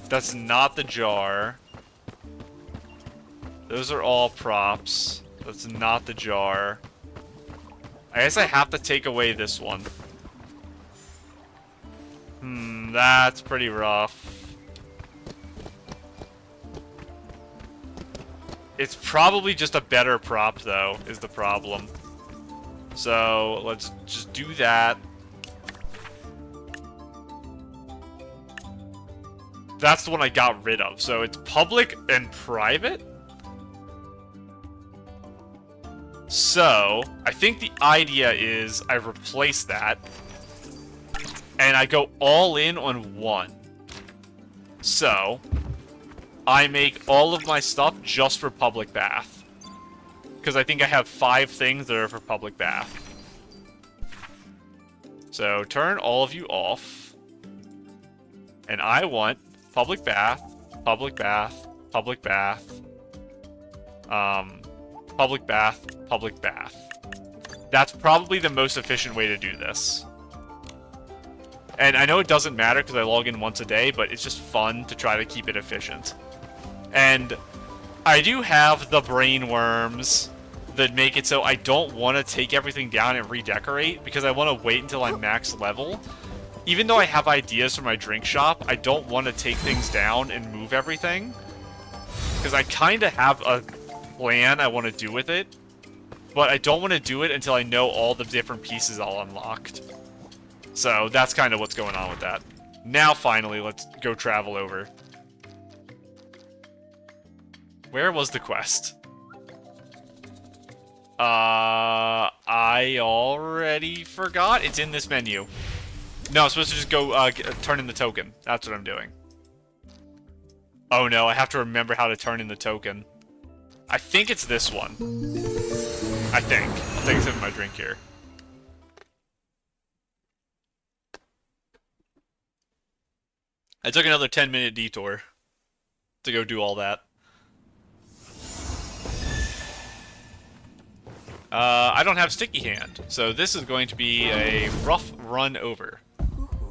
That's not the jar. Those are all props. That's not the jar. I guess I have to take away this one. That's pretty rough. It's probably just a better prop, though, is the problem. So, let's just do that. That's the one I got rid of. So, it's public and private? So, I think the idea is I replace that. And I go all in on one. So, I make all of my stuff just for public bath. Because I think I have 5 things that are for public bath. So, turn all of you off. And I want public bath, public bath, public bath, public bath, public bath. That's probably the most efficient way to do this. And I know it doesn't matter because I log in once a day, but it's just fun to try to keep it efficient. And I do have the brain worms that make it so I don't want to take everything down and redecorate because I want to wait until I'm max level. Even though I have ideas for my drink shop, I don't want to take things down and move everything. Because I kind of have a plan I want to do with it. But I don't want to do it until I know all the different pieces all unlocked. So that's kind of what's going on with that. Now, finally, let's go travel over. Where was the quest? I already forgot. It's in this menu. No, I'm supposed to just go turn in the token. That's what I'm doing. Oh no, I have to remember how to turn in the token. I think it's this one. I think. I'll take a sip of my drink here. I took another 10-minute detour to go do all that. I don't have sticky hand, so this is going to be a rough run over.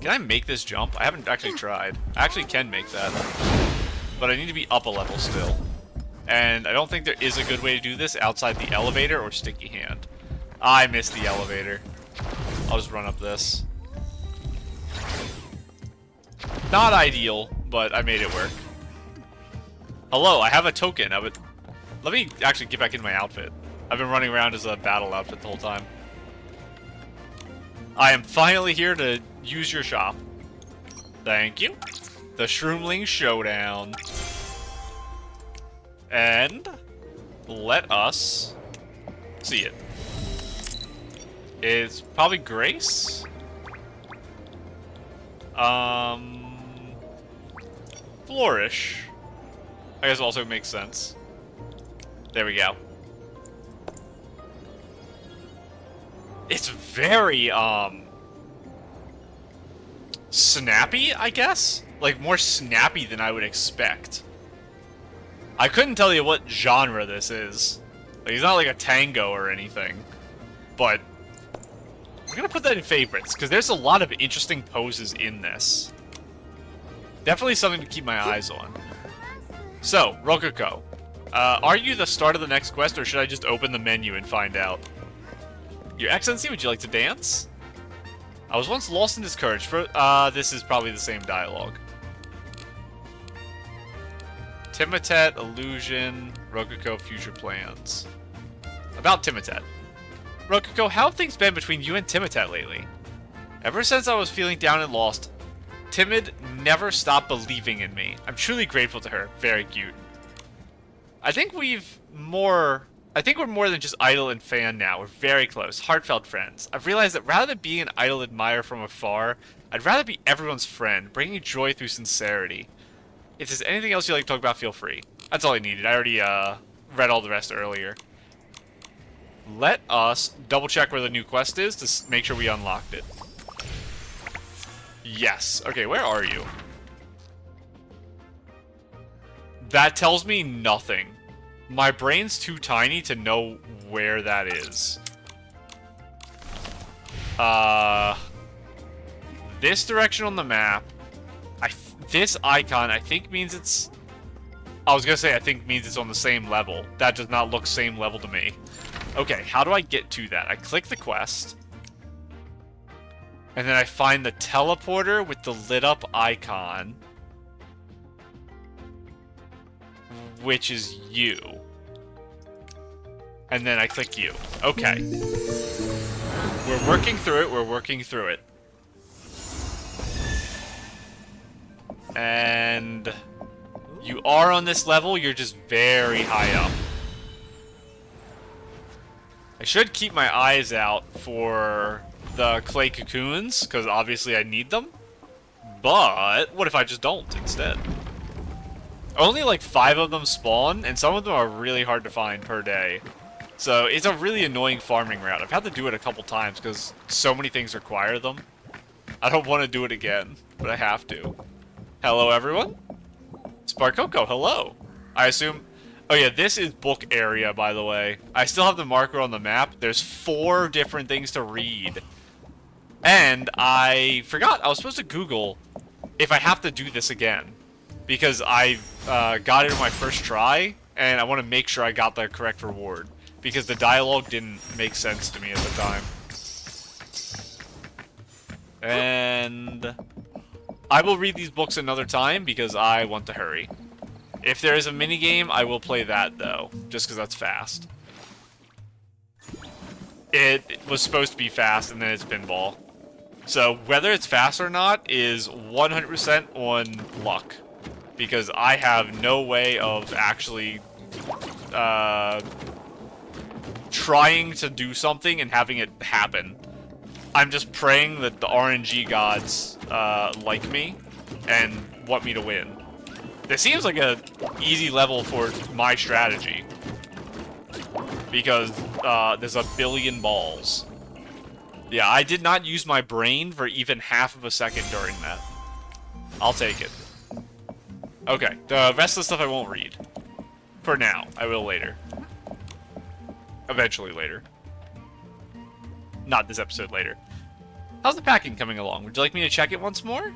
Can I make this jump? I haven't actually tried. I actually can make that, but I need to be up a level still. And I don't think there is a good way to do this outside the elevator or sticky hand. I missed the elevator. I'll just run up this. Not ideal, but I made it work. Hello, I have a token of it. Let me actually get back into my outfit. I've been running around as a battle outfit the whole time. I am finally here to use your shop. Thank you. The Shroomling Showdown. And let us see it. It's probably Grace. Flourish. I guess also makes sense. There we go. It's very, snappy, I guess? Like, more snappy than I would expect. I couldn't tell you what genre this is. Like, he's not like a tango or anything. But we're gonna put that in favorites, because there's a lot of interesting poses in this. Definitely something to keep my eyes on. So, Rococo. Are you the start of the next quest, or should I just open the menu and find out? Your Excellency, would you like to dance? I was once lost in discourage. This is probably the same dialogue. Timotet, Illusion, Rococo, Future Plans. About Timotet. Rococo, how have things been between you and Timotet lately? Ever since I was feeling down and lost, Timid never stopped believing in me. I'm truly grateful to her. Very cute. I think we're more than just idol and fan now. We're very close, heartfelt friends. I've realized that rather than being an idol admirer from afar, I'd rather be everyone's friend, bringing joy through sincerity. If there's anything else you'd like to talk about, feel free. That's all I needed. I already read all the rest earlier. Let us double check where the new quest is to make sure we unlocked it. Yes. Okay, where are you? That tells me nothing. My brain's too tiny to know where that is. This direction on the map, this icon, I think means it's... I was gonna say, I think means it's on the same level. That does not look same level to me. Okay, how do I get to that? I click the quest. And then I find the teleporter with the lit up icon. Which is you. And then I click you. Okay. We're working through it, we're working through it. And... you are on this level, you're just very high up. I should keep my eyes out for the clay cocoons, because obviously I need them. But, what if I just don't instead? Only like 5 of them spawn, and some of them are really hard to find per day. So, it's a really annoying farming route. I've had to do it a couple times, because so many things require them. I don't want to do it again, but I have to. Hello, everyone? Sparkoko, hello. I assume... oh yeah, this is book area, by the way. I still have the marker on the map. There's 4 different things to read. And I forgot, I was supposed to Google if I have to do this again. Because I got it in my first try, and I want to make sure I got the correct reward. Because the dialogue didn't make sense to me at the time. And... I will read these books another time, because I want to hurry. If there is a minigame, I will play that, though. Just because that's fast. It was supposed to be fast, and then it's pinball. So, whether it's fast or not is 100% on luck. Because I have no way of actually... trying to do something and having it happen. I'm just praying that the RNG gods like me and want me to win. This seems like a easy level for my strategy. Because there's a billion balls. Yeah, I did not use my brain for even half of a second during that. I'll take it. Okay, the rest of the stuff I won't read. For now. I will later. Eventually later. Not this episode, later. How's the packing coming along? Would you like me to check it once more?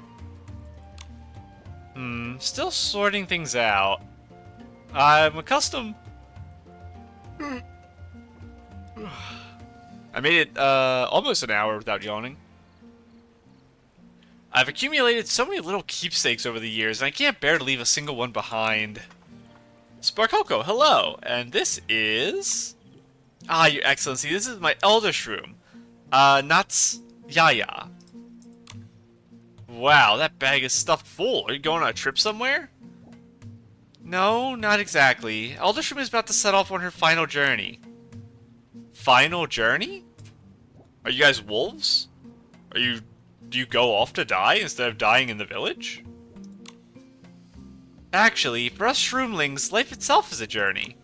Still sorting things out. I'm accustomed... I made it, almost an hour without yawning. I've accumulated so many little keepsakes over the years, and I can't bear to leave a single one behind. Sparkoko, hello! And this is... ah, Your Excellency, this is my Elder Shroom. Nats Yaya. Wow, that bag is stuffed full. Are you going on a trip somewhere? No, not exactly. Elder Shroom is about to set off on her final journey. Final journey? Are you guys wolves? Do you go off to die instead of dying in the village? Actually, for us shroomlings, life itself is a journey.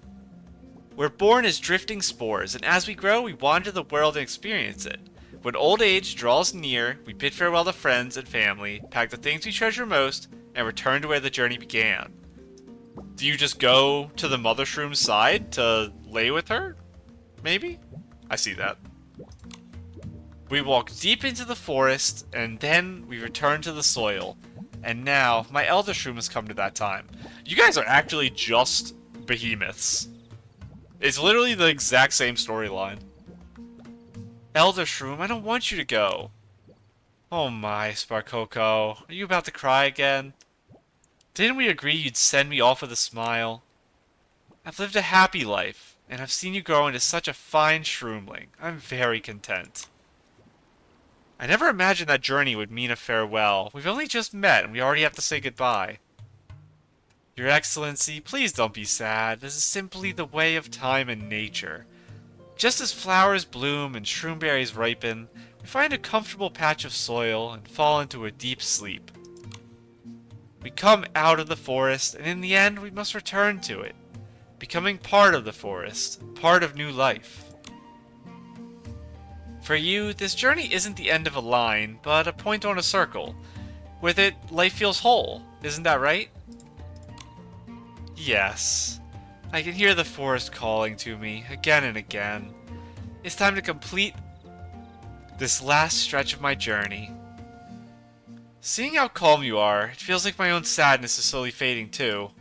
We're born as drifting spores, and as we grow, we wander the world and experience it. When old age draws near, we bid farewell to friends and family, pack the things we treasure most, and return to where the journey began. Do you just go to the Mother Shroom's side to lay with her? Maybe? I see that. We walk deep into the forest, and then we return to the soil. And now, my Elder Shroom has come to that time. You guys are actually just behemoths. It's literally the exact same storyline. Elder Shroom, I don't want you to go. Oh my, Sparkoko. Are you about to cry again? Didn't we agree you'd send me off with a smile? I've lived a happy life, and I've seen you grow into such a fine shroomling. I'm very content. I never imagined that journey would mean a farewell. We've only just met, and we already have to say goodbye. Your Excellency, please don't be sad. This is simply the way of time and nature. Just as flowers bloom and shroomberries ripen, we find a comfortable patch of soil and fall into a deep sleep. We come out of the forest, and in the end, we must return to it, becoming part of the forest, part of new life. For you, this journey isn't the end of a line, but a point on a circle. With it, life feels whole. Isn't that right? Yes. I can hear the forest calling to me, again and again. It's time to complete this last stretch of my journey. Seeing how calm you are, it feels like my own sadness is slowly fading too.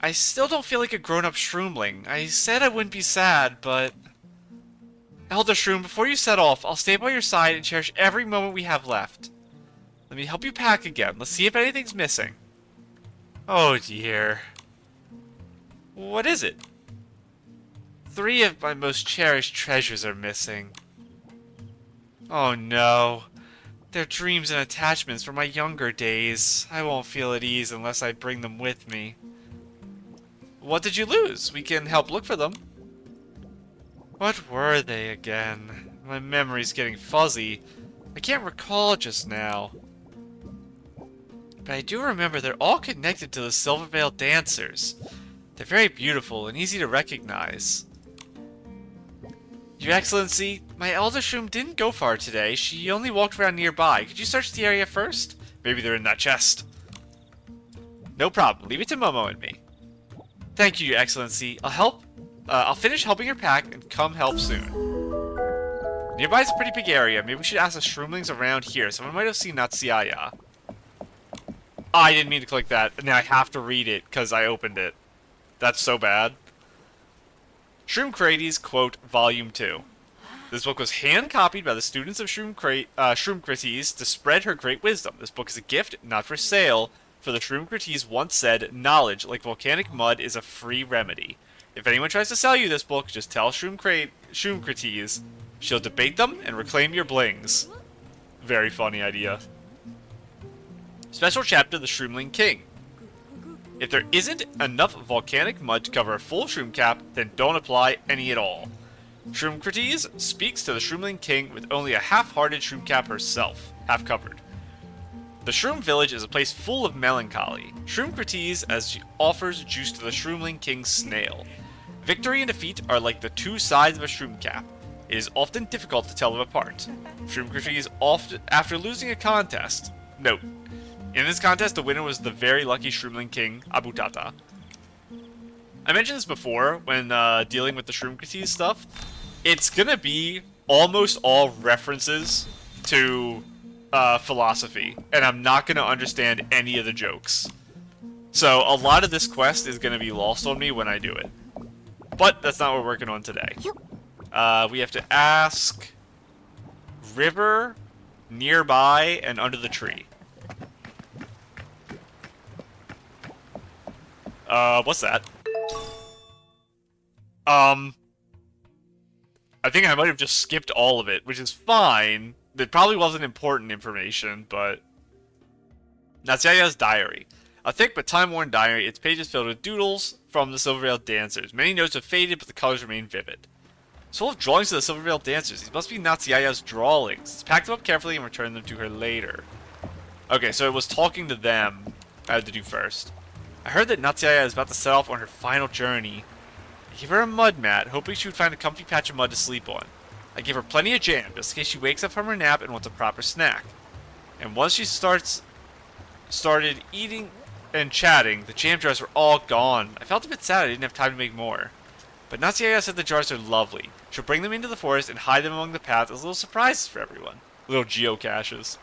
I still don't feel like a grown-up shroomling. I said I wouldn't be sad, but... Elder Shroom, before you set off, I'll stay by your side and cherish every moment we have left. Let me help you pack again. Let's see if anything's missing. Oh dear. What is it? 3 of my most cherished treasures are missing. Oh no. They're dreams and attachments from my younger days. I won't feel at ease unless I bring them with me. What did you lose? We can help look for them. What were they again? My memory's getting fuzzy. I can't recall just now. But I do remember they're all connected to the Silvervale dancers. They're very beautiful and easy to recognize. Your Excellency, my Elder Shroom didn't go far today. She only walked around nearby. Could you search the area first? Maybe they're in that chest. No problem. Leave it to Momo and me. Thank you, Your Excellency. I'll finish helping her pack and come help soon. Nearby is a pretty big area. Maybe we should ask the shroomlings around here. Someone might have seen Natsiaya. Oh, I didn't mean to click that. And now I have to read it because I opened it. That's so bad. Shroom Crates, quote, Volume 2. This book was hand-copied by the students of Shroom Crates to spread her great wisdom. This book is a gift, not for sale, for the Shroom Crates once said, knowledge, like volcanic mud, is a free remedy. If anyone tries to sell you this book, just tell Shroom Crates. She'll debate them and reclaim your blings. Very funny idea. Special chapter, the Shroomling King. If there isn't enough volcanic mud to cover a full shroom cap, then don't apply any at all. Shroom Crates speaks to the Shroomling King with only a half-hearted shroom cap herself, half covered. The Shroom Village is a place full of melancholy. Shroom Crates as she offers juice to the Shroomling King's snail. Victory and defeat are like the two sides of a shroom cap. It is often difficult to tell them apart. Shroom Crates often, after losing a contest, note, in this contest, the winner was the very lucky Shroomling King, Abutata. I mentioned this before when dealing with the Shroom Crates stuff. It's gonna be almost all references to philosophy, and I'm not gonna understand any of the jokes. So a lot of this quest is gonna be lost on me when I do it. But that's not what we're working on today. We have to ask River, nearby, and under the tree. What's that? I think I might have just skipped all of it, which is fine. It probably wasn't important information, but... Natsiaya's diary. A thick but time-worn diary, its pages filled with doodles from the Silvervale dancers. Many notes have faded, but the colors remain vivid. It's full of drawings of the Silvervale dancers. These must be Natsiaya's drawings. Let's pack them up carefully and return them to her later. Okay, so it was talking to them I had to do first. I heard that Natsiaya is about to set off on her final journey. I gave her a mud mat, hoping she would find a comfy patch of mud to sleep on. I gave her plenty of jam, just in case she wakes up from her nap and wants a proper snack. And once she started eating and chatting, the jam jars were all gone. I felt a bit sad I didn't have time to make more. But Natsiaya said the jars are lovely. She'll bring them into the forest and hide them among the paths as little surprises for everyone. Little geocaches.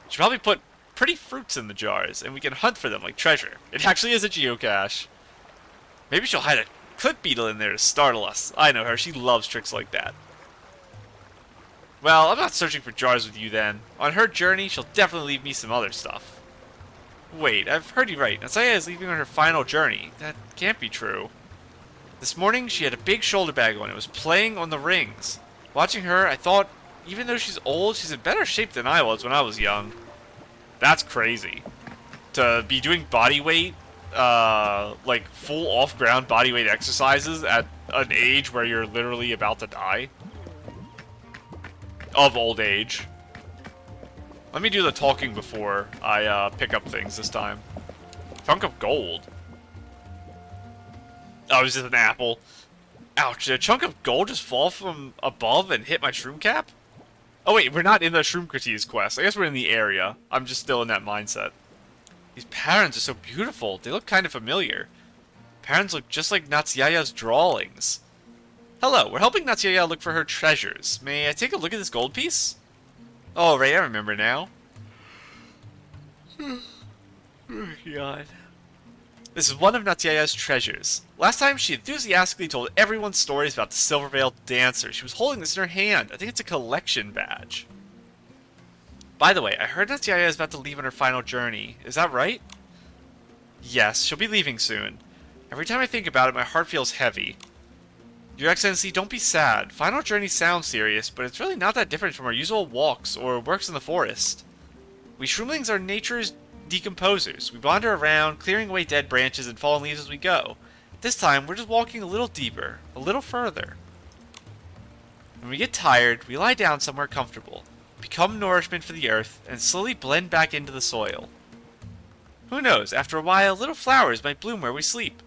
She probably put pretty fruits in the jars, and we can hunt for them like treasure. It actually is a geocache. Maybe she'll hide a clip beetle in there to startle us. I know her, she loves tricks like that. Well, I'm not searching for jars with you then. On her journey, she'll definitely leave me some other stuff. Wait, I've heard you right. Natsiaya is leaving on her final journey. That can't be true. This morning, she had a big shoulder bag on. It was playing on the rings. Watching her, I thought, even though she's old, she's in better shape than I was when I was young. That's crazy. To be doing body weight, like full off-ground body weight exercises at an age where you're literally about to die. Of old age. Let me do the talking before I pick up things this time. Chunk of gold. Oh, is it an apple? Ouch, did a chunk of gold just fall from above and hit my shroom cap? Oh wait, we're not in the Shroom Critiques quest. I guess we're in the area. I'm just still in that mindset. These patterns are so beautiful. They look kind of familiar. Patterns look just like Natsuyaya's drawings. Hello, we're helping Natsuyaya look for her treasures. May I take a look at this gold piece? Oh, right, I remember now. Oh, God. This is one of Natsuyaya's treasures. Last time, she enthusiastically told everyone stories about the Silver Veil Dancer. She was holding this in her hand. I think it's a collection badge. By the way, I heard Natsuya is about to leave on her final journey. Is that right? Yes, she'll be leaving soon. Every time I think about it, my heart feels heavy. Your Excellency, don't be sad. Final journey sounds serious, but it's really not that different from our usual walks or works in the forest. We shroomlings are nature's decomposers. We wander around, clearing away dead branches and fallen leaves as we go. This time, we're just walking a little deeper, a little further. When we get tired, we lie down somewhere comfortable, become nourishment for the earth, and slowly blend back into the soil. Who knows, after a while, little flowers might bloom where we sleep,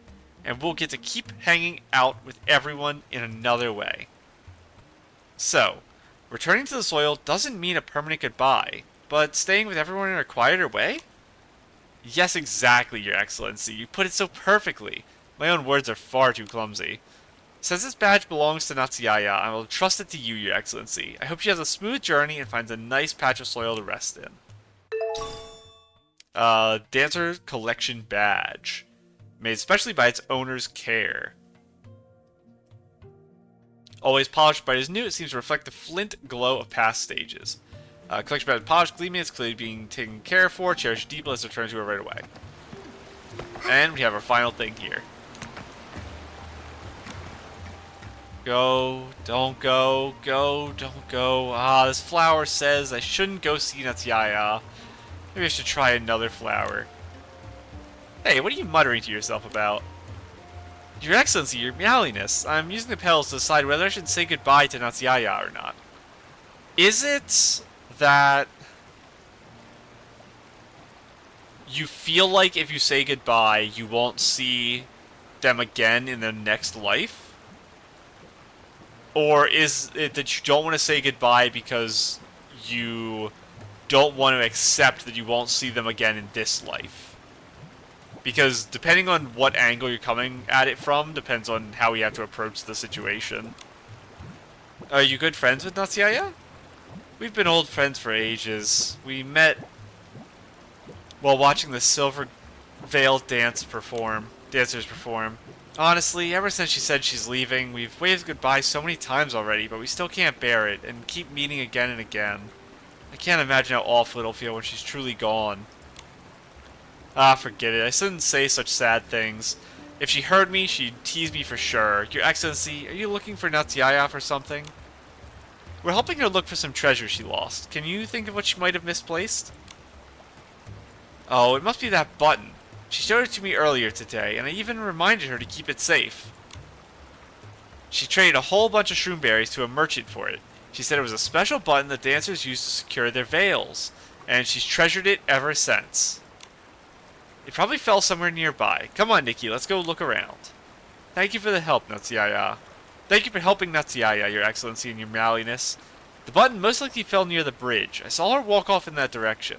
and we'll get to keep hanging out with everyone in another way. So, returning to the soil doesn't mean a permanent goodbye, but staying with everyone in a quieter way? Yes, exactly, Your Excellency. You put it so perfectly. My own words are far too clumsy. Since this badge belongs to Natsuyaya, I will trust it to you, Your Excellency. I hope she has a smooth journey and finds a nice patch of soil to rest in. Dancer Collection Badge. Made especially by its owner's care. Always polished but as new, it seems to reflect the flint glow of past stages. Collection badge polished, gleaming, it's clearly being taken care for, cherished deeply, let's return to it right away. And we have our final thing here. Go, don't go, go, don't go. Ah, this flower says I shouldn't go see Natsuyaya. Maybe I should try another flower. Hey, what are you muttering to yourself about? Your Excellency, your meowiness. I'm using the petals to decide whether I should say goodbye to Natsuyaya or not. Is it that you feel like if you say goodbye, you won't see them again in the next life? Or is it that you don't want to say goodbye because you don't want to accept that you won't see them again in this life? Because depending on what angle you're coming at it from, depends on how you have to approach the situation. Are you good friends with Natsuyaya? We've been old friends for ages. We met while watching the Silver Veil dancers perform. Honestly, ever since she said she's leaving, we've waved goodbye so many times already, but we still can't bear it, and keep meeting again and again. I can't imagine how awful it'll feel when she's truly gone. Ah, forget it. I shouldn't say such sad things. If she heard me, she'd tease me for sure. Your Excellency, are you looking for Natsuyaya for something? We're helping her look for some treasure she lost. Can you think of what she might have misplaced? Oh, it must be that button. She showed it to me earlier today, and I even reminded her to keep it safe. She traded a whole bunch of shroomberries to a merchant for it. She said it was a special button that dancers use to secure their veils, and she's treasured it ever since. It probably fell somewhere nearby. Come on, Nikki, let's go look around. Thank you for the help, Natsuyaya. Thank you for helping Natsuyaya, Your Excellency, and your meowiness. The button most likely fell near the bridge. I saw her walk off in that direction.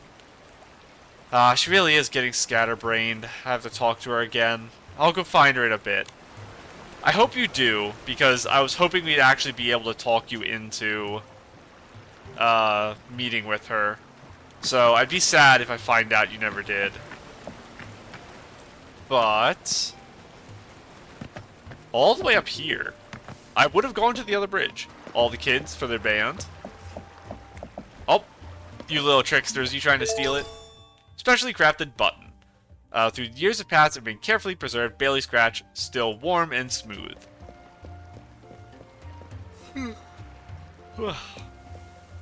She really is getting scatterbrained. I have to talk to her again. I'll go find her in a bit. I hope you do, because I was hoping we'd actually be able to talk you into meeting with her. So I'd be sad if I find out you never did. But all the way up here, I would have gone to the other bridge. All the kids for their band. Oh, you little tricksters, you trying to steal it? Specially crafted button. Through years of past, have been carefully preserved, barely scratched, still warm and smooth.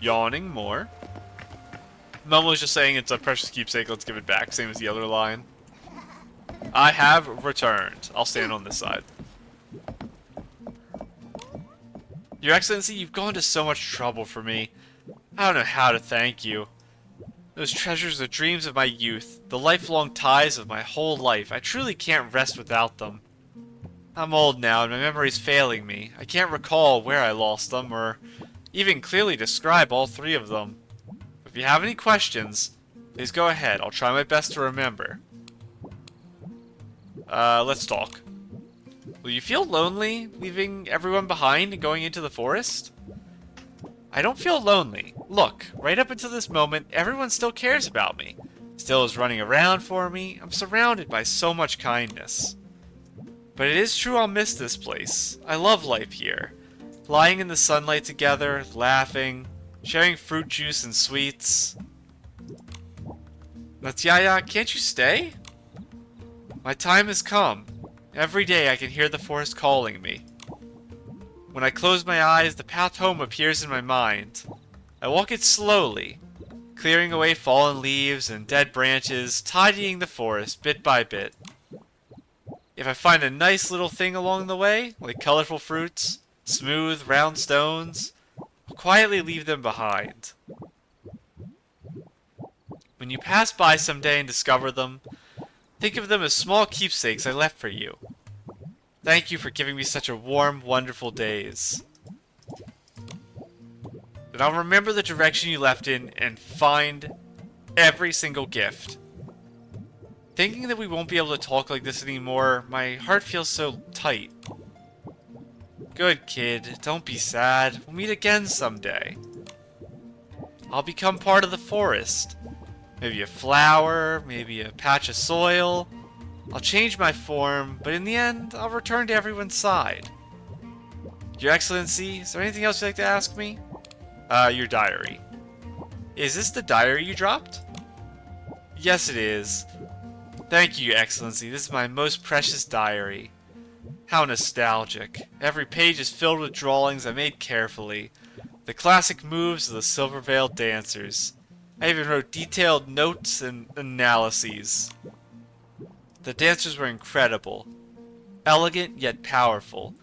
Yawning more. Mum was just saying it's a precious keepsake, let's give it back, same as the other line. I have returned. I'll stand on this side. Your Excellency, you've gone to so much trouble for me. I don't know how to thank you. Those treasures are dreams of my youth, the lifelong ties of my whole life. I truly can't rest without them. I'm old now and my memory's failing me. I can't recall where I lost them or even clearly describe all three of them. If you have any questions, please go ahead. I'll try my best to remember. Let's talk. Will you feel lonely leaving everyone behind and going into the forest? I don't feel lonely. Look, right up until this moment, everyone still cares about me. Still is running around for me. I'm surrounded by so much kindness. But it is true I'll miss this place. I love life here. Lying in the sunlight together, laughing, sharing fruit juice and sweets. Natsyaya, can't you stay? My time has come. Every day I can hear the forest calling me. When I close my eyes, the path home appears in my mind. I walk it slowly, clearing away fallen leaves and dead branches, tidying the forest bit by bit. If I find a nice little thing along the way, like colorful fruits, smooth, round stones, I'll quietly leave them behind. When you pass by someday and discover them, think of them as small keepsakes I left for you. Thank you for giving me such a warm, wonderful days. And I'll remember the direction you left in and find every single gift. Thinking that we won't be able to talk like this anymore, my heart feels so tight. Good kid, don't be sad. We'll meet again someday. I'll become part of the forest. Maybe a flower, maybe a patch of soil. I'll change my form, but in the end, I'll return to everyone's side. Your Excellency, is there anything else you'd like to ask me? Your diary. Is this the diary you dropped? Yes, it is. Thank you, Your Excellency. This is my most precious diary. How nostalgic. Every page is filled with drawings I made carefully. The classic moves of the Silver-Veiled dancers. I even wrote detailed notes and analyses. The dancers were incredible. Elegant yet powerful.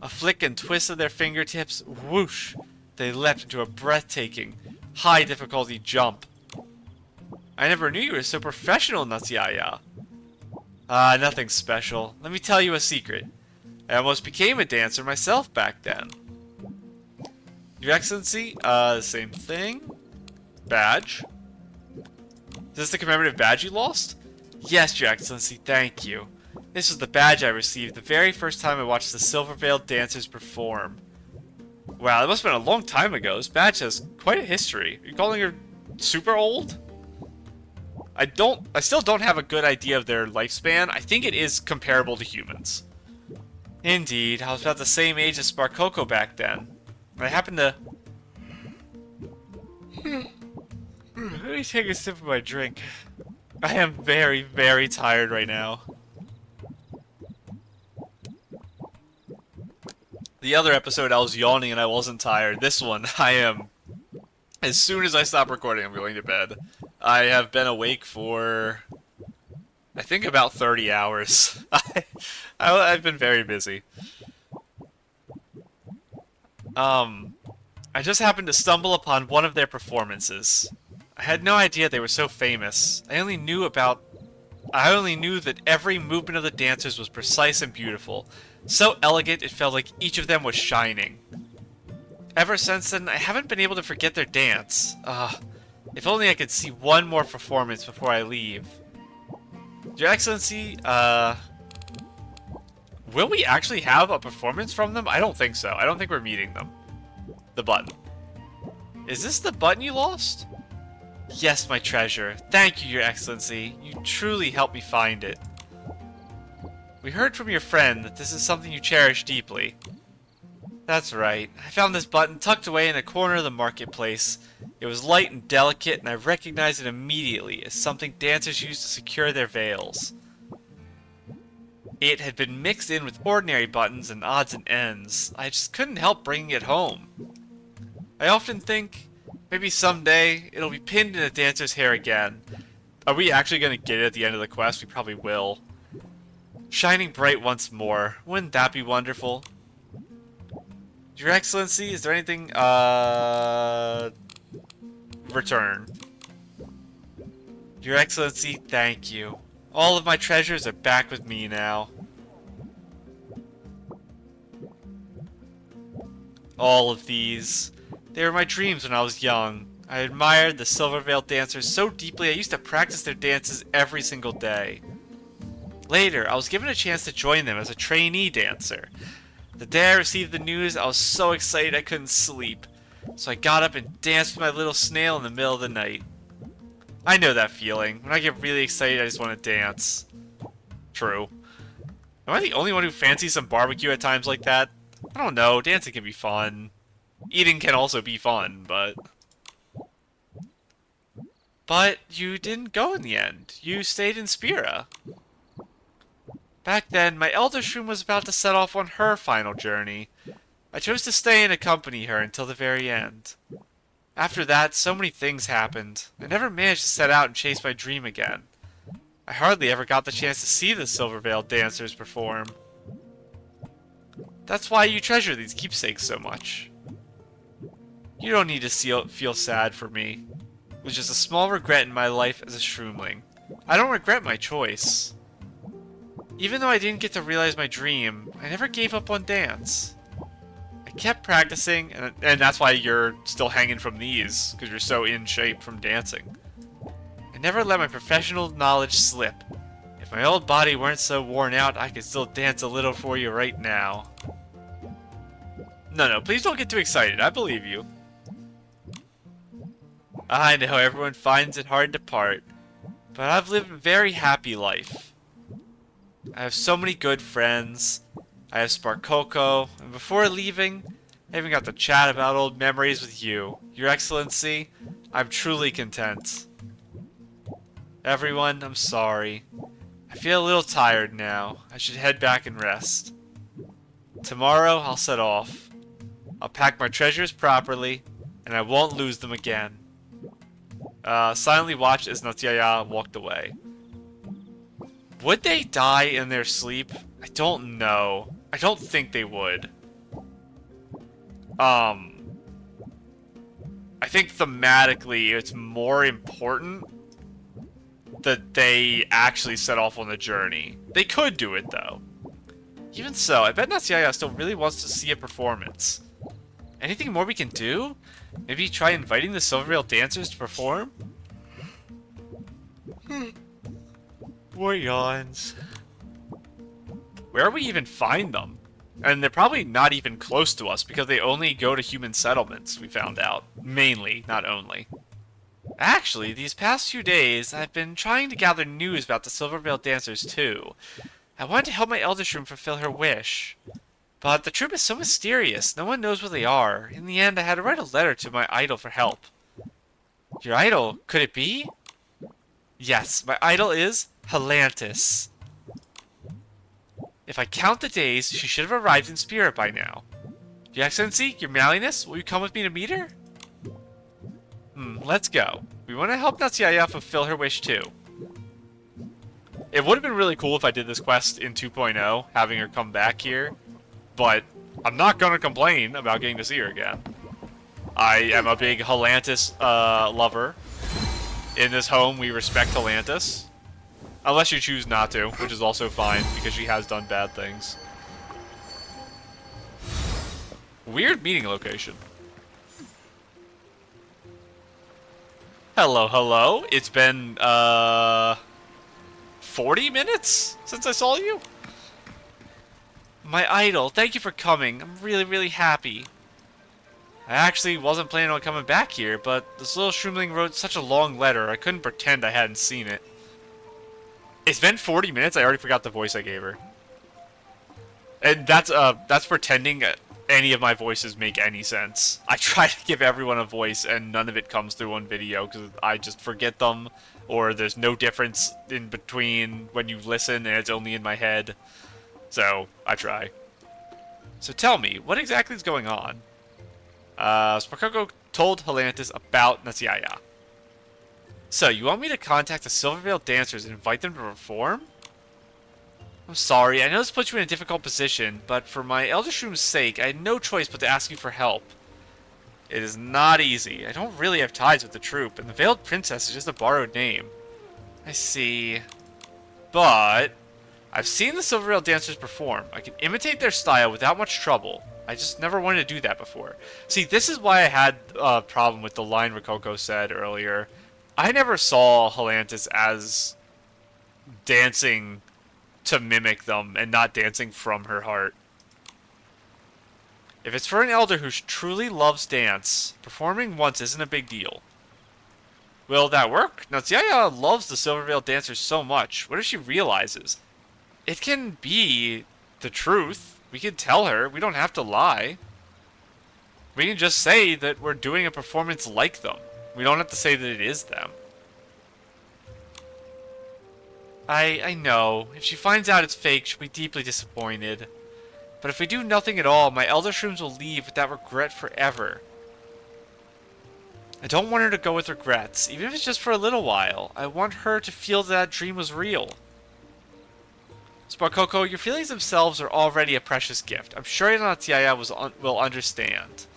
A flick and twist of their fingertips, whoosh, they leapt into a breathtaking, high-difficulty jump. I never knew you were so professional, Natsyaya. Nothing special. Let me tell you a secret. I almost became a dancer myself back then. Your Excellency, same thing. Badge. Is this the commemorative badge you lost? Yes, Your Excellency, thank you. This was the badge I received the very first time I watched the Silver-Veiled dancers perform. Wow, that must have been a long time ago. This badge has quite a history. Are you calling her super old? I still don't have a good idea of their lifespan. I think it is comparable to humans. Indeed, I was about the same age as Sparkoko back then. I happened to... Let me take a sip of my drink. I am very, very tired right now. The other episode I was yawning and I wasn't tired. This one, I am... As soon as I stop recording, I'm going to bed. I have been awake for... I think about 30 hours. I've been very busy. I just happened to stumble upon one of their performances. I had no idea they were so famous. I only knew that every movement of the dancers was precise and beautiful. So elegant, it felt like each of them was shining. Ever since then, I haven't been able to forget their dance. If only I could see one more performance before I leave. Your Excellency, will we actually have a performance from them? I don't think so. I don't think we're meeting them. The button. Is this the button you lost? Yes, my treasure. Thank you, Your Excellency. You truly helped me find it. We heard from your friend that this is something you cherish deeply. That's right. I found this button tucked away in a corner of the marketplace. It was light and delicate, and I recognized it immediately as something dancers used to secure their veils. It had been mixed in with ordinary buttons and odds and ends. I just couldn't help bringing it home. I often think, maybe someday, it'll be pinned in a dancer's hair again. Are we actually going to get it at the end of the quest? We probably will. Shining bright once more. Wouldn't that be wonderful? Your Excellency, is there anything, return. Your Excellency, thank you. All of my treasures are back with me now. All of these. They were my dreams when I was young. I admired the Silver Veil dancers so deeply I used to practice their dances every single day. Later, I was given a chance to join them as a trainee dancer. The day I received the news, I was so excited I couldn't sleep. So I got up and danced with my little snail in the middle of the night. I know that feeling. When I get really excited, I just want to dance. True. Am I the only one who fancies some barbecue at times like that? I don't know. Dancing can be fun. Eating can also be fun, but... But you didn't go in the end. You stayed in Spira. Back then, my elder shroom was about to set off on her final journey. I chose to stay and accompany her until the very end. After that, so many things happened. I never managed to set out and chase my dream again. I hardly ever got the chance to see the Silver Veil dancers perform. That's why you treasure these keepsakes so much. You don't need to feel sad for me. It was just a small regret in my life as a shroomling. I don't regret my choice. Even though I didn't get to realize my dream, I never gave up on dance. I kept practicing, and that's why you're still hanging from these, because you're so in shape from dancing. I never let my professional knowledge slip. If my old body weren't so worn out, I could still dance a little for you right now. No, please don't get too excited. I believe you. I know everyone finds it hard to part, but I've lived a very happy life. I have so many good friends. I have Sparkoko, and before leaving, I even got to chat about old memories with you. Your Excellency, I'm truly content. Everyone, I'm sorry. I feel a little tired now. I should head back and rest. Tomorrow, I'll set off. I'll pack my treasures properly, and I won't lose them again. Silently watched as Natyaya walked away. Would they die in their sleep? I don't know. I don't think they would. I think thematically it's more important that they actually set off on the journey. They could do it though. Even so, I bet Natyaya still really wants to see a performance. Anything more we can do? Maybe try inviting the Silver Veil dancers to perform? More yawns. Where we even find them? And they're probably not even close to us because they only go to human settlements, we found out. Mainly, not only. Actually, these past few days, I've been trying to gather news about the Silver Veil dancers too. I wanted to help my Elder Shroom fulfill her wish. But the troop is so mysterious, no one knows where they are. In the end, I had to write a letter to my idol for help. Your idol? Could it be? Yes, my idol is Helantis. If I count the days, she should have arrived in spirit by now. Your Excellency, your Malleus, will you come with me to meet her? Let's go. We want to help Natyaya fulfill her wish too. It would have been really cool if I did this quest in 2.0, having her come back here. But I'm not going to complain about getting to see her again. I am a big Helantis lover. In this home, we respect Helantis. Unless you choose not to, which is also fine, because she has done bad things. Weird meeting location. Hello. It's been, 40 minutes since I saw you? My idol, thank you for coming. I'm really happy. I actually wasn't planning on coming back here, but this little shroomling wrote such a long letter, I couldn't pretend I hadn't seen it. It's been 40 minutes, I already forgot the voice I gave her. And that's pretending any of my voices make any sense. I try to give everyone a voice, and none of it comes through on video, because I just forget them, or there's no difference in between when you listen and it's only in my head. So, I try. So tell me, what exactly is going on? Sparkoko told Helantis about Natyaya. So, you want me to contact the Silver Veil dancers and invite them to perform? I'm sorry, I know this puts you in a difficult position, but for my Elder Shroom's sake, I had no choice but to ask you for help. It is not easy. I don't really have ties with the troop, and the Veiled Princess is just a borrowed name. I see. But I've seen the Silver Veil dancers perform. I can imitate their style without much trouble. I just never wanted to do that before. See, this is why I had a problem with the line Rococo said earlier. I never saw Helantis as dancing to mimic them and not dancing from her heart. If it's for an elder who truly loves dance, performing once isn't a big deal. Will that work? Now, Tsiaya loves the Silverveil dancers so much. What if she realizes? It can be the truth. We can tell her. We don't have to lie. We can just say that we're doing a performance like them. We don't have to say that it is them. I know. If she finds out it's fake, she'll be deeply disappointed. But if we do nothing at all, my elder shrooms will leave with that regret forever. I don't want her to go with regrets, even if it's just for a little while. I want her to feel that dream was real. Sparkoko, your feelings themselves are already a precious gift. I'm sure Tsiaya will understand.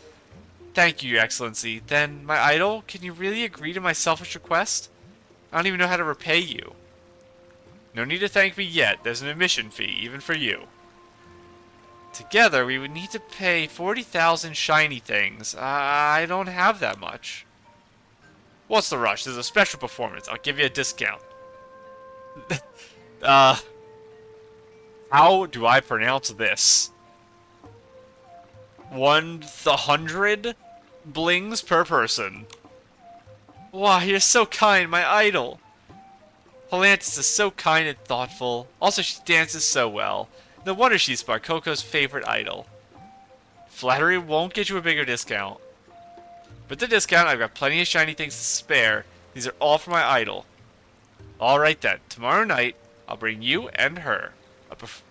Thank you, Your Excellency. Then, my idol, can you really agree to my selfish request? I don't even know how to repay you. No need to thank me yet. There's an admission fee, even for you. Together, we would need to pay 40,000 shiny things. I don't have that much. What's the rush? There's a special performance. I'll give you a discount. How do I pronounce this? 100 blings per person. Wow, you're so kind, my idol. Helantis is so kind and thoughtful. Also, she dances so well. No wonder she's Sparkoko's favorite idol. Flattery won't get you a bigger discount. With the discount, I've got plenty of shiny things to spare. These are all for my idol. Alright then, tomorrow night, I'll bring you and her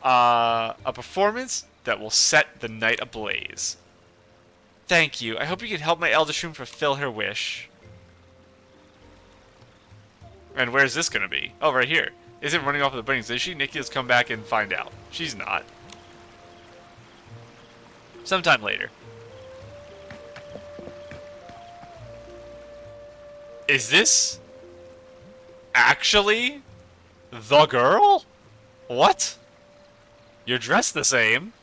a performance that will set the night ablaze. Thank you. I hope you can help my elder shroom fulfill her wish. And where's this gonna be? Oh, right here. Isn't running off with the bunnings, is she? Nikki has come back and find out. She's not. Sometime later. Is this actually the girl? What? You're dressed the same.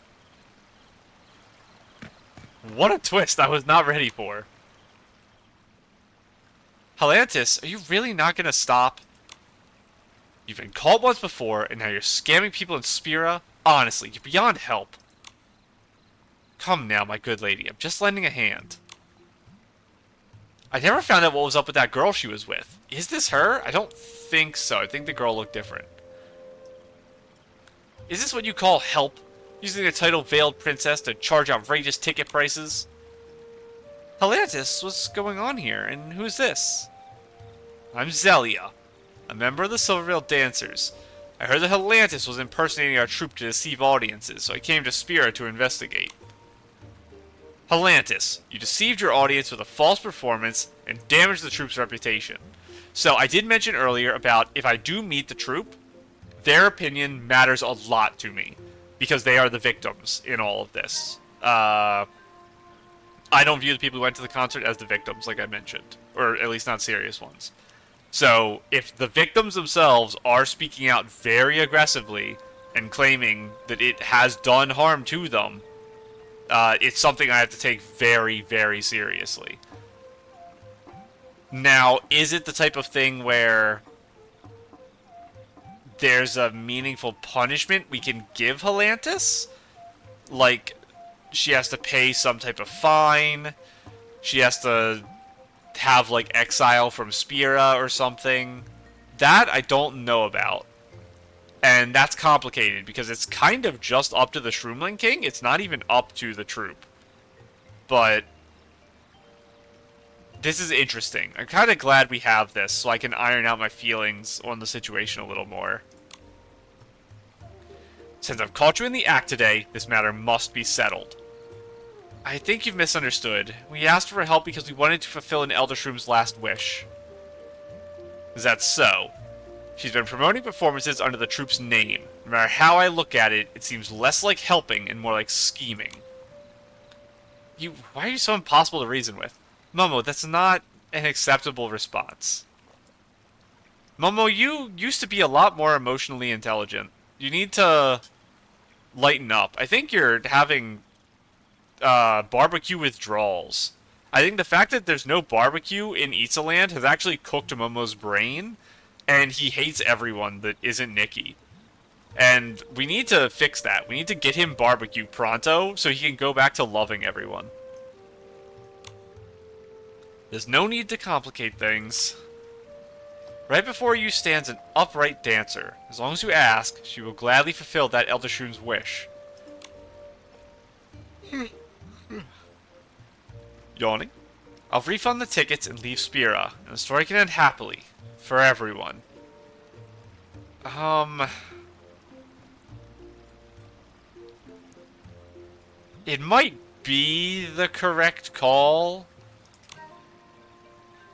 What a twist I was not ready for. Helantis, are you really not going to stop? You've been caught once before, and now you're scamming people in Spira? Honestly, you're beyond help. Come now, my good lady. I'm just lending a hand. I never found out what was up with that girl she was with. Is this her? I don't think so. I think the girl looked different. Is this what you call help? Using the title Veiled Princess to charge outrageous ticket prices? Helantis, what's going on here? And who's this? I'm Zelia, a member of the Silverveil Dancers. I heard that Helantis was impersonating our troupe to deceive audiences, so I came to Spira to investigate. Helantis, you deceived your audience with a false performance and damaged the troupe's reputation. So I did mention earlier about if I do meet the troupe, their opinion matters a lot to me, because they are the victims in all of this. I don't view the people who went to the concert as the victims, like I mentioned, or at least not serious ones. So, if the victims themselves are speaking out very aggressively and claiming that it has done harm to them, it's something I have to take very, very seriously. Now, is it the type of thing where there's a meaningful punishment we can give Helantis? Like, she has to pay some type of fine, she has to have, like, exile from Spira or something. That I don't know about. And that's complicated, because it's kind of just up to the Shroomling King. It's not even up to the troupe. But this is interesting. I'm kind of glad we have this, so I can iron out my feelings on the situation a little more. Since I've caught you in the act today, this matter must be settled. I think you've misunderstood. We asked for help because we wanted to fulfill an Elder Shroom's last wish. Is that so? She's been promoting performances under the troupe's name. No matter how I look at it, it seems less like helping and more like scheming. Why are you so impossible to reason with? Momo, that's not an acceptable response. Momo, you used to be a lot more emotionally intelligent. You need to lighten up. I think you're having barbecue withdrawals. I think the fact that there's no barbecue in Itzaland has actually cooked Momo's brain, and he hates everyone that isn't Nikki. And we need to fix that. We need to get him barbecue pronto so he can go back to loving everyone. There's no need to complicate things. Right before you stands an upright dancer. As long as you ask, she will gladly fulfill that Elder Shroom's wish. Yawning. I'll refund the tickets and leave Spira, and the story can end happily. For everyone. It might be the correct call.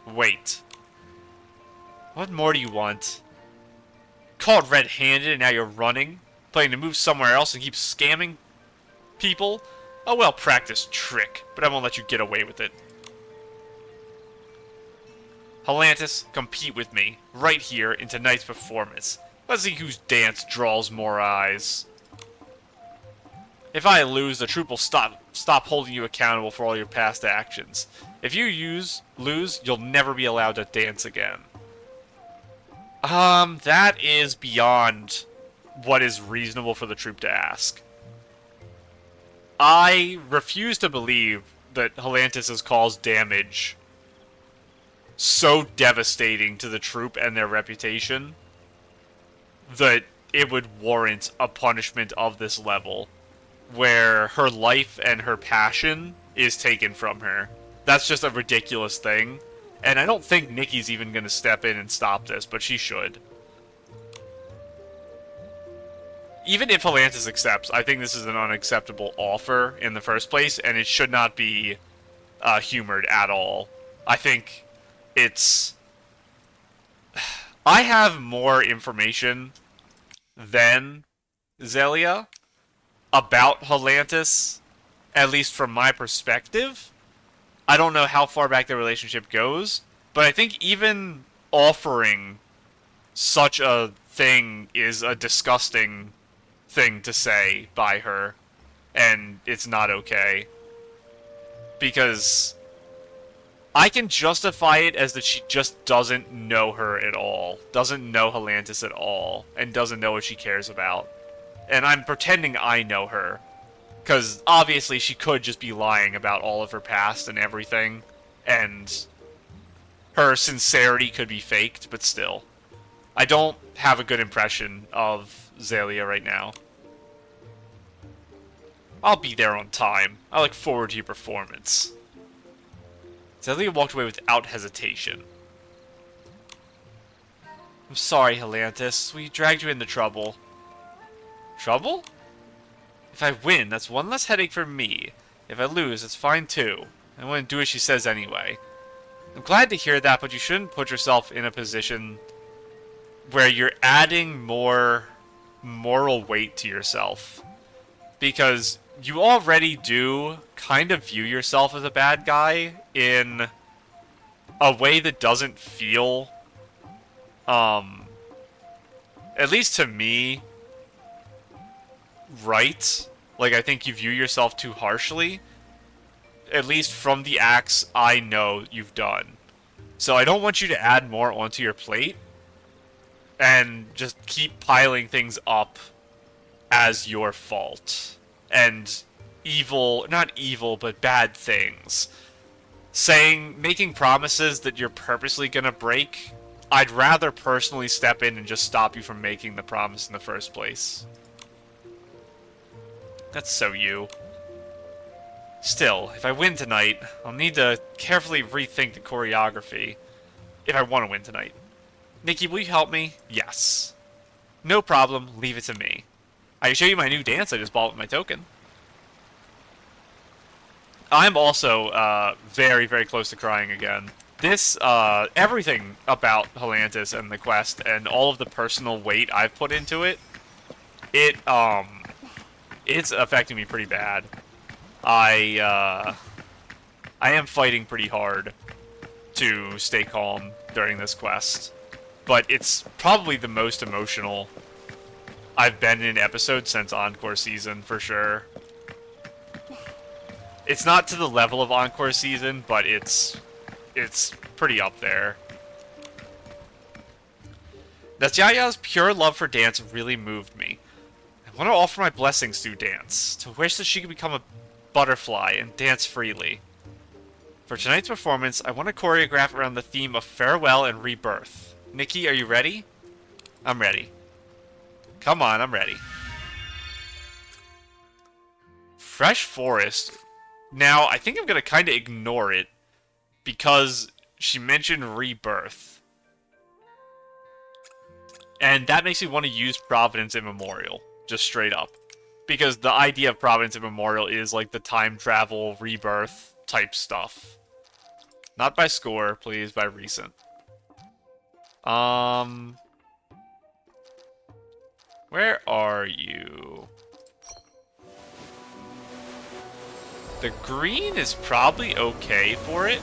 Wait. What more do you want? Caught red-handed and now you're running? Planning to move somewhere else and keep scamming people? A well-practiced trick, but I won't let you get away with it. Helantis, compete with me, right here in tonight's performance. Let's see whose dance draws more eyes. If I lose, the troop will stop holding you accountable for all your past actions. If you lose, you'll never be allowed to dance again. That is beyond what is reasonable for the troop to ask. I refuse to believe that Helantis has caused damage so devastating to the troop and their reputation that it would warrant a punishment of this level, where her life and her passion is taken from her. That's just a ridiculous thing. And I don't think Nikki's even going to step in and stop this, but she should. Even if Helantis accepts, I think this is an unacceptable offer in the first place, and it should not be humored at all. I think it's... I have more information than Zelia about Helantis, at least from my perspective. I don't know how far back their relationship goes, but I think even offering such a thing is a disgusting thing to say by her, and it's not okay. Because I can justify it as that she just doesn't know her at all, doesn't know Helantis at all, and doesn't know what she cares about. And I'm pretending I know her. Because obviously she could just be lying about all of her past and everything, and her sincerity could be faked, but still. I don't have a good impression of Zelia right now. I'll be there on time. I look forward to your performance. Zelia walked away without hesitation. I'm sorry, Helantis. We dragged you into trouble. Trouble? If I win, that's one less headache for me. If I lose, it's fine too. I wouldn't do as she says anyway. I'm glad to hear that, but you shouldn't put yourself in a position where you're adding more moral weight to yourself. Because you already do kind of view yourself as a bad guy in a way that doesn't feel, at least to me, right. Like, I think you view yourself too harshly, at least from the acts I know you've done. So I don't want you to add more onto your plate and just keep piling things up as your fault. And evil, not evil, but bad things. Making promises that you're purposely gonna break, I'd rather personally step in and just stop you from making the promise in the first place. That's so you. Still, if I win tonight, I'll need to carefully rethink the choreography. If I want to win tonight. Nikki, will you help me? Yes. No problem, leave it to me. I can show you my new dance I just bought with my token. I'm also very, very close to crying again. This, everything about Helantis and the quest and all of the personal weight I've put into it, it's affecting me pretty bad. I am fighting pretty hard to stay calm during this quest, but it's probably the most emotional I've been in an episode since Encore Season, for sure. It's not to the level of Encore Season, but it's pretty up there. Natsuya's pure love for dance really moved me. I want to offer my blessings through dance, to wish that she could become a butterfly and dance freely. For tonight's performance, I want to choreograph around the theme of Farewell and Rebirth. Nikki, are you ready? I'm ready. Come on, I'm ready. Fresh Forest. Now, I think I'm going to kind of ignore it, because she mentioned Rebirth. And that makes me want to use Providence Immemorial, just straight up. Because the idea of Providence Immemorial is like the time travel, rebirth type stuff. Not by score, please, by recent. Where are you? The green is probably okay for it.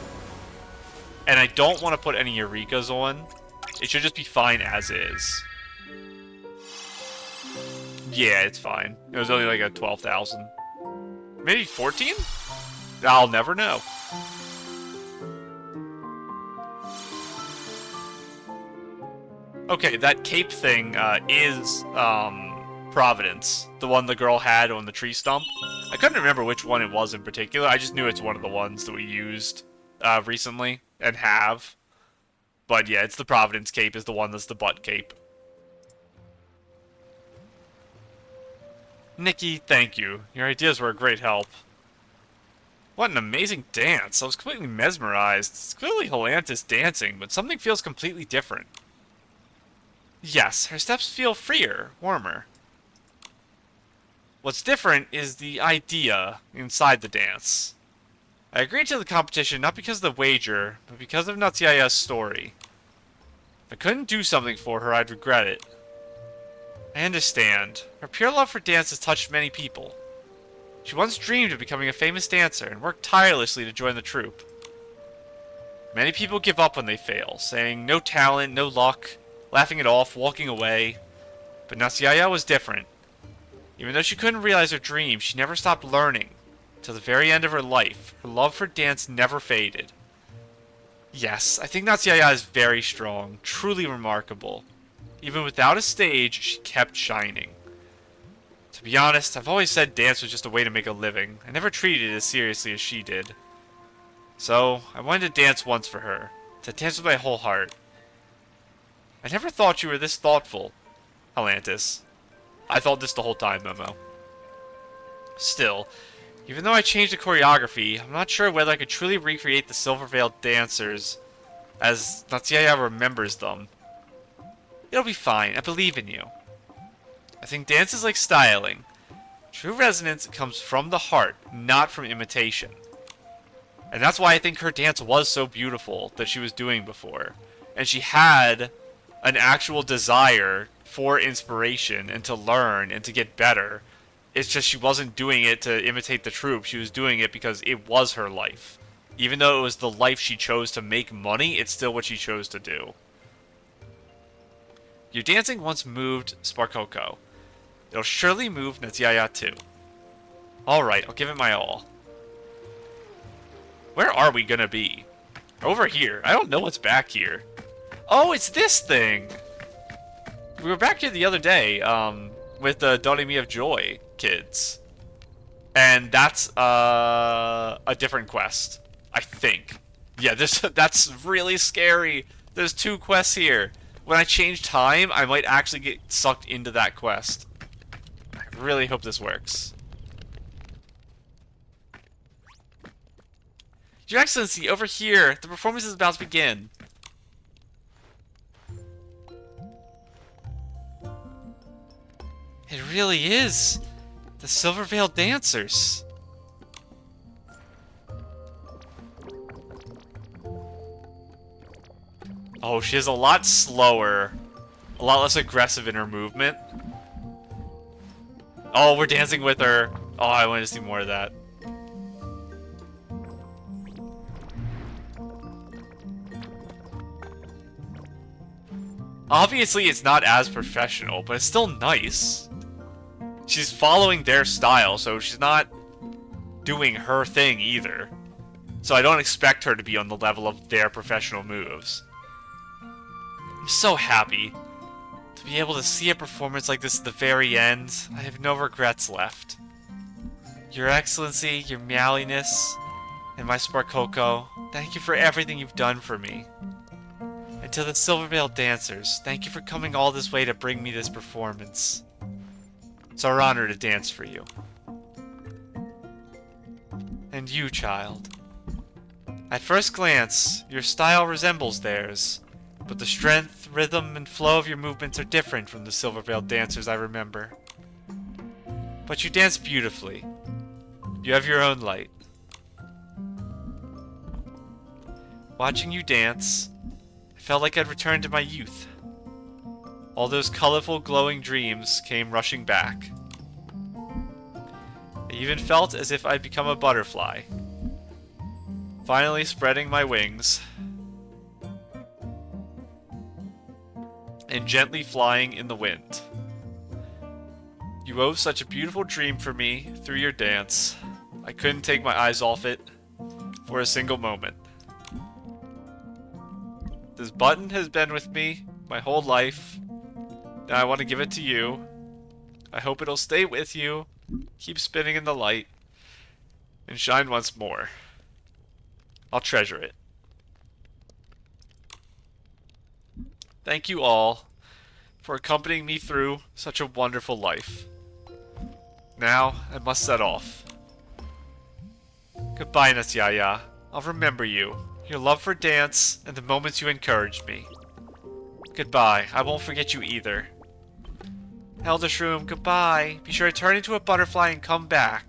And I don't want to put any Eureka's on. It should just be fine as is. Yeah, it's fine. It was only like a 12,000. Maybe 14? I'll never know. Okay, that cape thing is Providence. The one the girl had on the tree stump. I couldn't remember which one it was in particular. I just knew it's one of the ones that we used recently and have. But yeah, it's the Providence cape is the one that's the butt cape. Nikki, thank you. Your ideas were a great help. What an amazing dance. I was completely mesmerized. It's clearly Helantis dancing, but something feels completely different. Yes, her steps feel freer, warmer. What's different is the idea inside the dance. I agreed to the competition not because of the wager, but because of Natsuya's story. If I couldn't do something for her, I'd regret it. I understand. Her pure love for dance has touched many people. She once dreamed of becoming a famous dancer and worked tirelessly to join the troupe. Many people give up when they fail, saying no talent, no luck, laughing it off, walking away. But Natsuya was different. Even though she couldn't realize her dream, she never stopped learning. Till the very end of her life, her love for dance never faded. Yes, I think Natsuya is very strong, truly remarkable. Even without a stage, she kept shining. To be honest, I've always said dance was just a way to make a living. I never treated it as seriously as she did. So, I wanted to dance once for her. To dance with my whole heart. I never thought you were this thoughtful, Helantis. I thought this the whole time, Momo. Still, even though I changed the choreography, I'm not sure whether I could truly recreate the Silver Veiled dancers as Natsuya remembers them. It'll be fine, I believe in you. I think dance is like styling. True resonance comes from the heart, not from imitation. And that's why I think her dance was so beautiful that she was doing before. And she had an actual desire for inspiration and to learn and to get better. It's just she wasn't doing it to imitate the troupe. She was doing it because it was her life. Even though it was the life she chose to make money, it's still what she chose to do. Your dancing once moved Sparkoko. It'll surely move Natsuya too. Alright, I'll give it my all. Where are we gonna be? Over here. I don't know what's back here. Oh, it's this thing! We were back here the other day, with the Doremi of Joy kids. And that's, a different quest. I think. Yeah, that's really scary. There's 2 quests here. When I change time, I might actually get sucked into that quest. I really hope this works. Your Excellency, over here! The performance is about to begin. It really is! The Silver Veiled Dancers! Oh, she is a lot slower. A lot less aggressive in her movement. Oh, we're dancing with her. Oh, I want to see more of that. Obviously, it's not as professional, but it's still nice. She's following their style, so she's not doing her thing either. So I don't expect her to be on the level of their professional moves. I'm so happy to be able to see a performance like this at the very end. I have no regrets left. Your Excellency, your meowiness, and my Sparkoko, thank you for everything you've done for me. And to the Silverveil dancers, thank you for coming all this way to bring me this performance. It's our honor to dance for you. And you, child. At first glance, your style resembles theirs, but the strength, rhythm, and flow of your movements are different from the Silverveil dancers I remember. But you dance beautifully. You have your own light. Watching you dance, I felt like I'd returned to my youth. All those colorful, glowing dreams came rushing back. I even felt as if I'd become a butterfly, finally spreading my wings and gently flying in the wind. You wove such a beautiful dream for me through your dance. I couldn't take my eyes off it for a single moment. This button has been with me my whole life. Now I want to give it to you. I hope it'll stay with you, keep spinning in the light, and shine once more. I'll treasure it. Thank you all for accompanying me through such a wonderful life. Now I must set off. Goodbye, Natyaya. I'll remember you, your love for dance, and the moments you encouraged me. Goodbye. I won't forget you either. Elder Shroom, goodbye. Be sure to turn into a butterfly and come back.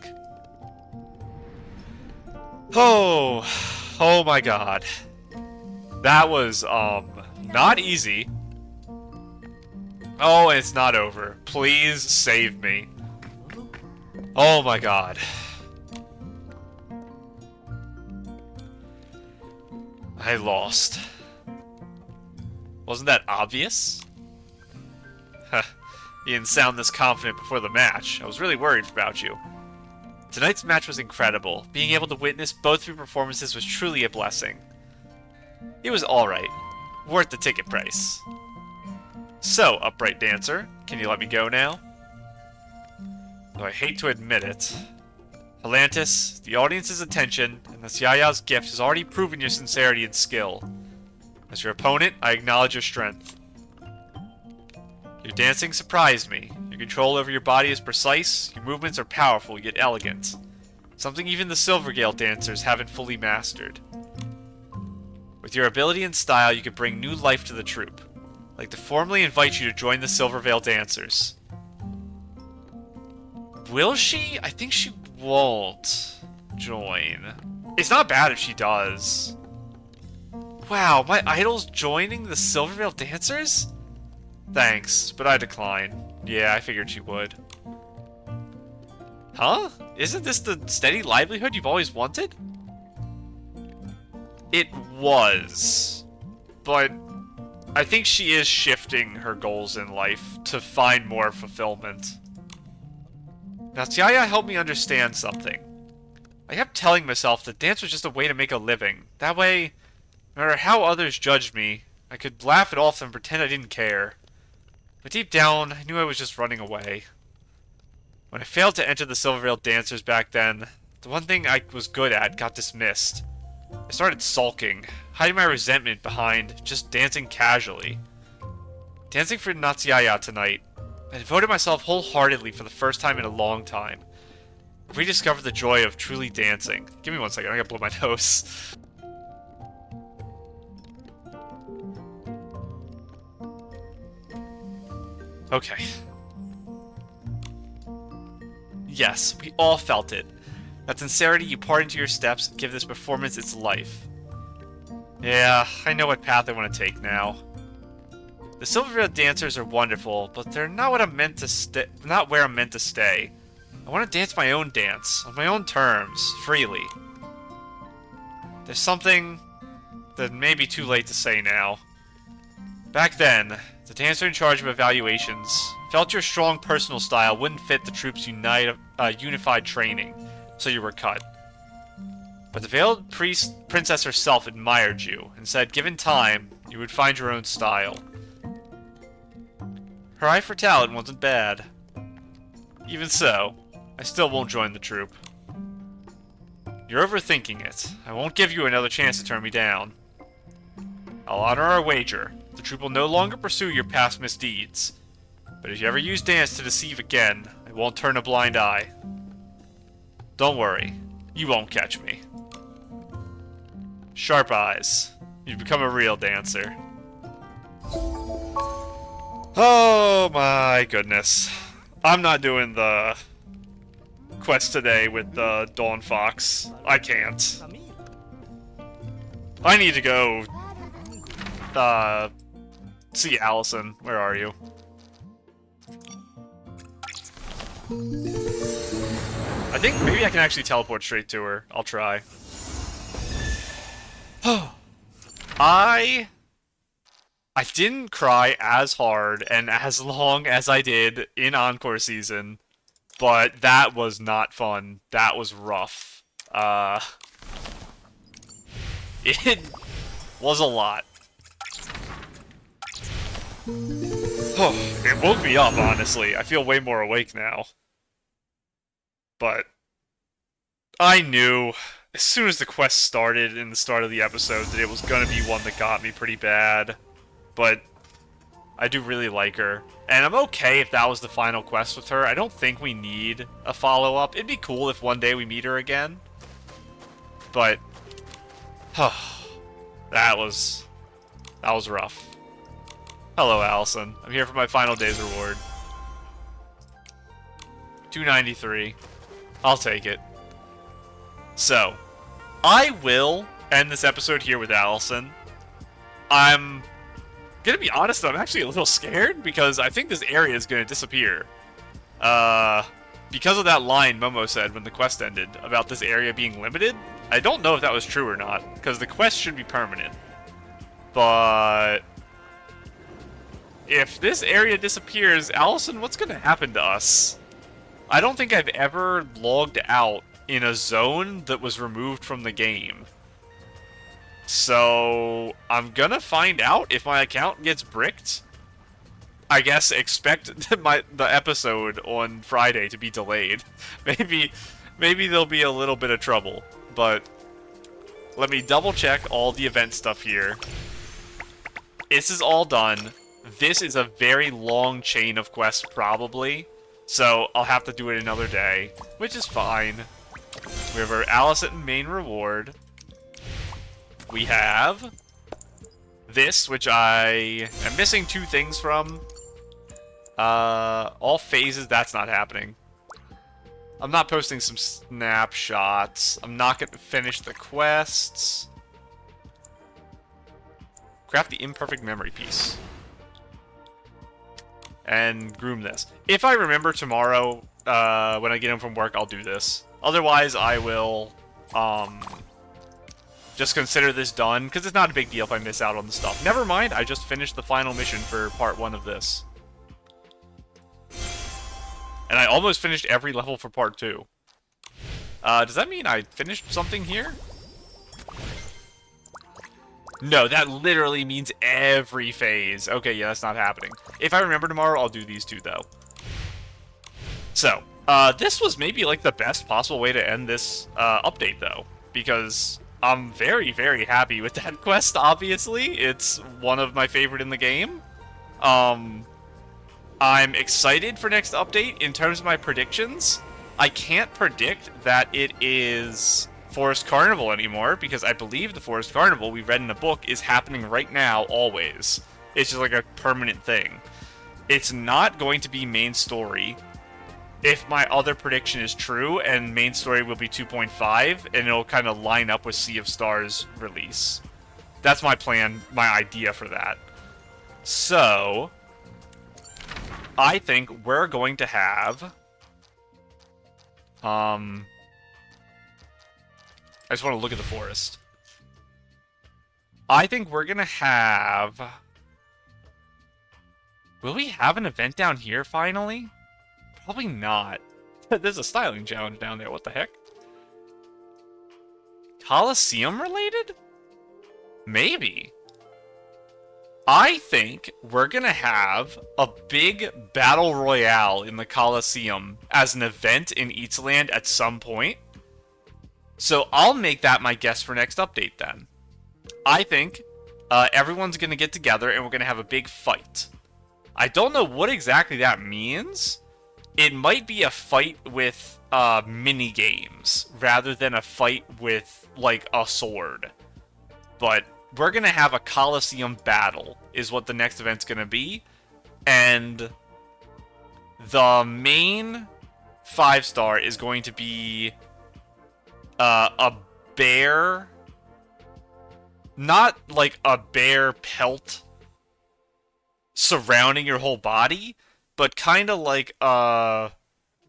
Oh my god. That was, not easy. Oh, and it's not over. Please save me. Oh my god. I lost. Wasn't that obvious? Huh. You didn't sound this confident before the match. I was really worried about you. Tonight's match was incredible. Being able to witness both of your performances was truly a blessing. It was alright. Worth the ticket price. So, Upright Dancer, can you let me go now? Though I hate to admit it. Helantis, the audience's attention, and Natyaya's gift has already proven your sincerity and skill. As your opponent, I acknowledge your strength. Your dancing surprised me. Your control over your body is precise, your movements are powerful yet elegant. Something even the Silverveil dancers haven't fully mastered. With your ability and style, you could bring new life to the troupe. I'd like to formally invite you to join the Silverveil dancers. Will she? I think she won't join. It's not bad if she does. Wow, my idol's joining the Silverveil dancers? Thanks, but I decline. Yeah, I figured she would. Huh? Isn't this the steady livelihood you've always wanted? It was. But I think she is shifting her goals in life to find more fulfillment. Natyaya helped me understand something. I kept telling myself that dance was just a way to make a living. That way, no matter how others judged me, I could laugh it off and pretend I didn't care. But deep down, I knew I was just running away. When I failed to enter the Silverveil dancers back then, the one thing I was good at got dismissed. I started sulking, hiding my resentment behind just dancing casually. Dancing for Natyaya tonight, I devoted myself wholeheartedly for the first time in a long time. I've rediscovered the joy of truly dancing. Give me 1 second, I gotta blow my nose. Okay. Yes, we all felt it. That sincerity you poured into your steps give this performance its life. Yeah, I know what path I want to take now. The Silverveil dancers are wonderful, but they're not what I'm meant to not where I'm meant to stay. I want to dance my own dance, on my own terms, freely. There's something that may be too late to say now. Back then, the dancer in charge of evaluations felt your strong personal style wouldn't fit the troupe's unified training. so you were cut. But the veiled princess herself admired you, and said given time, you would find your own style. Her eye for talent wasn't bad. Even so, I still won't join the troop. You're overthinking it. I won't give you another chance to turn me down. I'll honor our wager. The troop will no longer pursue your past misdeeds. But if you ever use dance to deceive again, I won't turn a blind eye. Don't worry. You won't catch me. Sharp eyes. You've become a real dancer. Oh my goodness. I'm not doing the quest today with the Dawn Fox. I can't. I need to go see Allison. Where are you? I think maybe I can actually teleport straight to her. I'll try. I didn't cry as hard and as long as I did in Encore Season, but that was not fun. That was rough. It was a lot. It woke me up, honestly. I feel way more awake now. But I knew as soon as the quest started in the start of the episode that it was gonna be one that got me pretty bad. But I do really like her. And I'm okay if that was the final quest with her. I don't think we need a follow-up. It'd be cool if one day we meet her again. But that was rough. Hello, Allison. I'm here for my final day's reward. 293. I'll take it. So, I will end this episode here with Allison. I'm gonna be honest, I'm actually a little scared because I think this area is gonna disappear. Because of that line Momo said when the quest ended about this area being limited. I don't know if that was true or not, because the quest should be permanent. But if this area disappears, Allison, what's gonna happen to us? I don't think I've ever logged out in a zone that was removed from the game. So I'm gonna find out if my account gets bricked. I guess expect the episode on Friday to be delayed. Maybe there'll be a little bit of trouble. But let me double check all the event stuff here. This is all done. This is a very long chain of quests, probably. So I'll have to do it another day, which is fine. We have our Allison main reward. We have this, which I am missing 2 things from. All phases, that's not happening. I'm not posting some snapshots. I'm not going to finish the quests. Craft the imperfect memory piece. And groom this. If I remember tomorrow, when I get home from work, I'll do this. Otherwise, I will, just consider this done, because it's not a big deal if I miss out on the stuff. Never mind, I just finished the final mission for part 1 of this. And I almost finished every level for part 2. Does that mean I finished something here? No, that literally means every phase. Okay, yeah, that's not happening. If I remember tomorrow, I'll do these 2, though. So, this was maybe, like, the best possible way to end this, update, though. Because I'm very, very happy with that quest, obviously. It's one of my favorite in the game. I'm excited for next update. In terms of my predictions, I can't predict that it is Forest Carnival anymore, because I believe the Forest Carnival we read in the book is happening right now, always. It's just like a permanent thing. It's not going to be main story. If my other prediction is true, and main story will be 2.5, and it'll kind of line up with Sea of Stars release. That's my plan, my idea for that. So I think we're going to have... I just want to look at the forest. I think we're going to have... Will we have an event down here, finally? Probably not. There's a styling challenge down there, what the heck? Colosseum related? Maybe. I think we're gonna have a big battle royale in the Colosseum as an event in Eatsland at some point. So I'll make that my guess for next update then. I think everyone's gonna get together and we're gonna have a big fight. I don't know what exactly that means. It might be a fight with mini games rather than a fight with like a sword. But we're gonna have a Colosseum battle is what the next event's gonna be, and the main 5-star is going to be a bear, not like a bear pelt surrounding your whole body, but kind of like a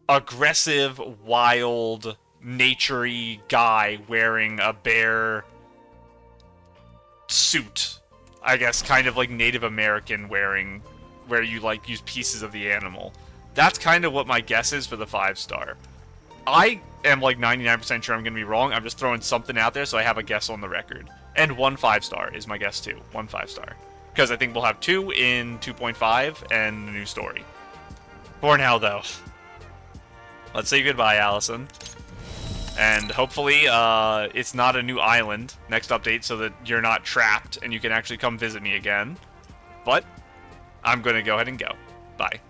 aggressive, wild, naturey guy wearing a bear suit. I guess kind of like Native American wearing, where you like use pieces of the animal. That's kind of what my guess is for the 5-star. I am like 99% sure I'm going to be wrong. I'm just throwing something out there so I have a guess on the record. And 1 5-star is my guess too. 1 5-star. Because I think we'll have 2 in 2.5 and a new story. For now, though, let's say goodbye, Allison. And hopefully, it's not a new island next update so that you're not trapped and you can actually come visit me again. But I'm going to go ahead and go. Bye.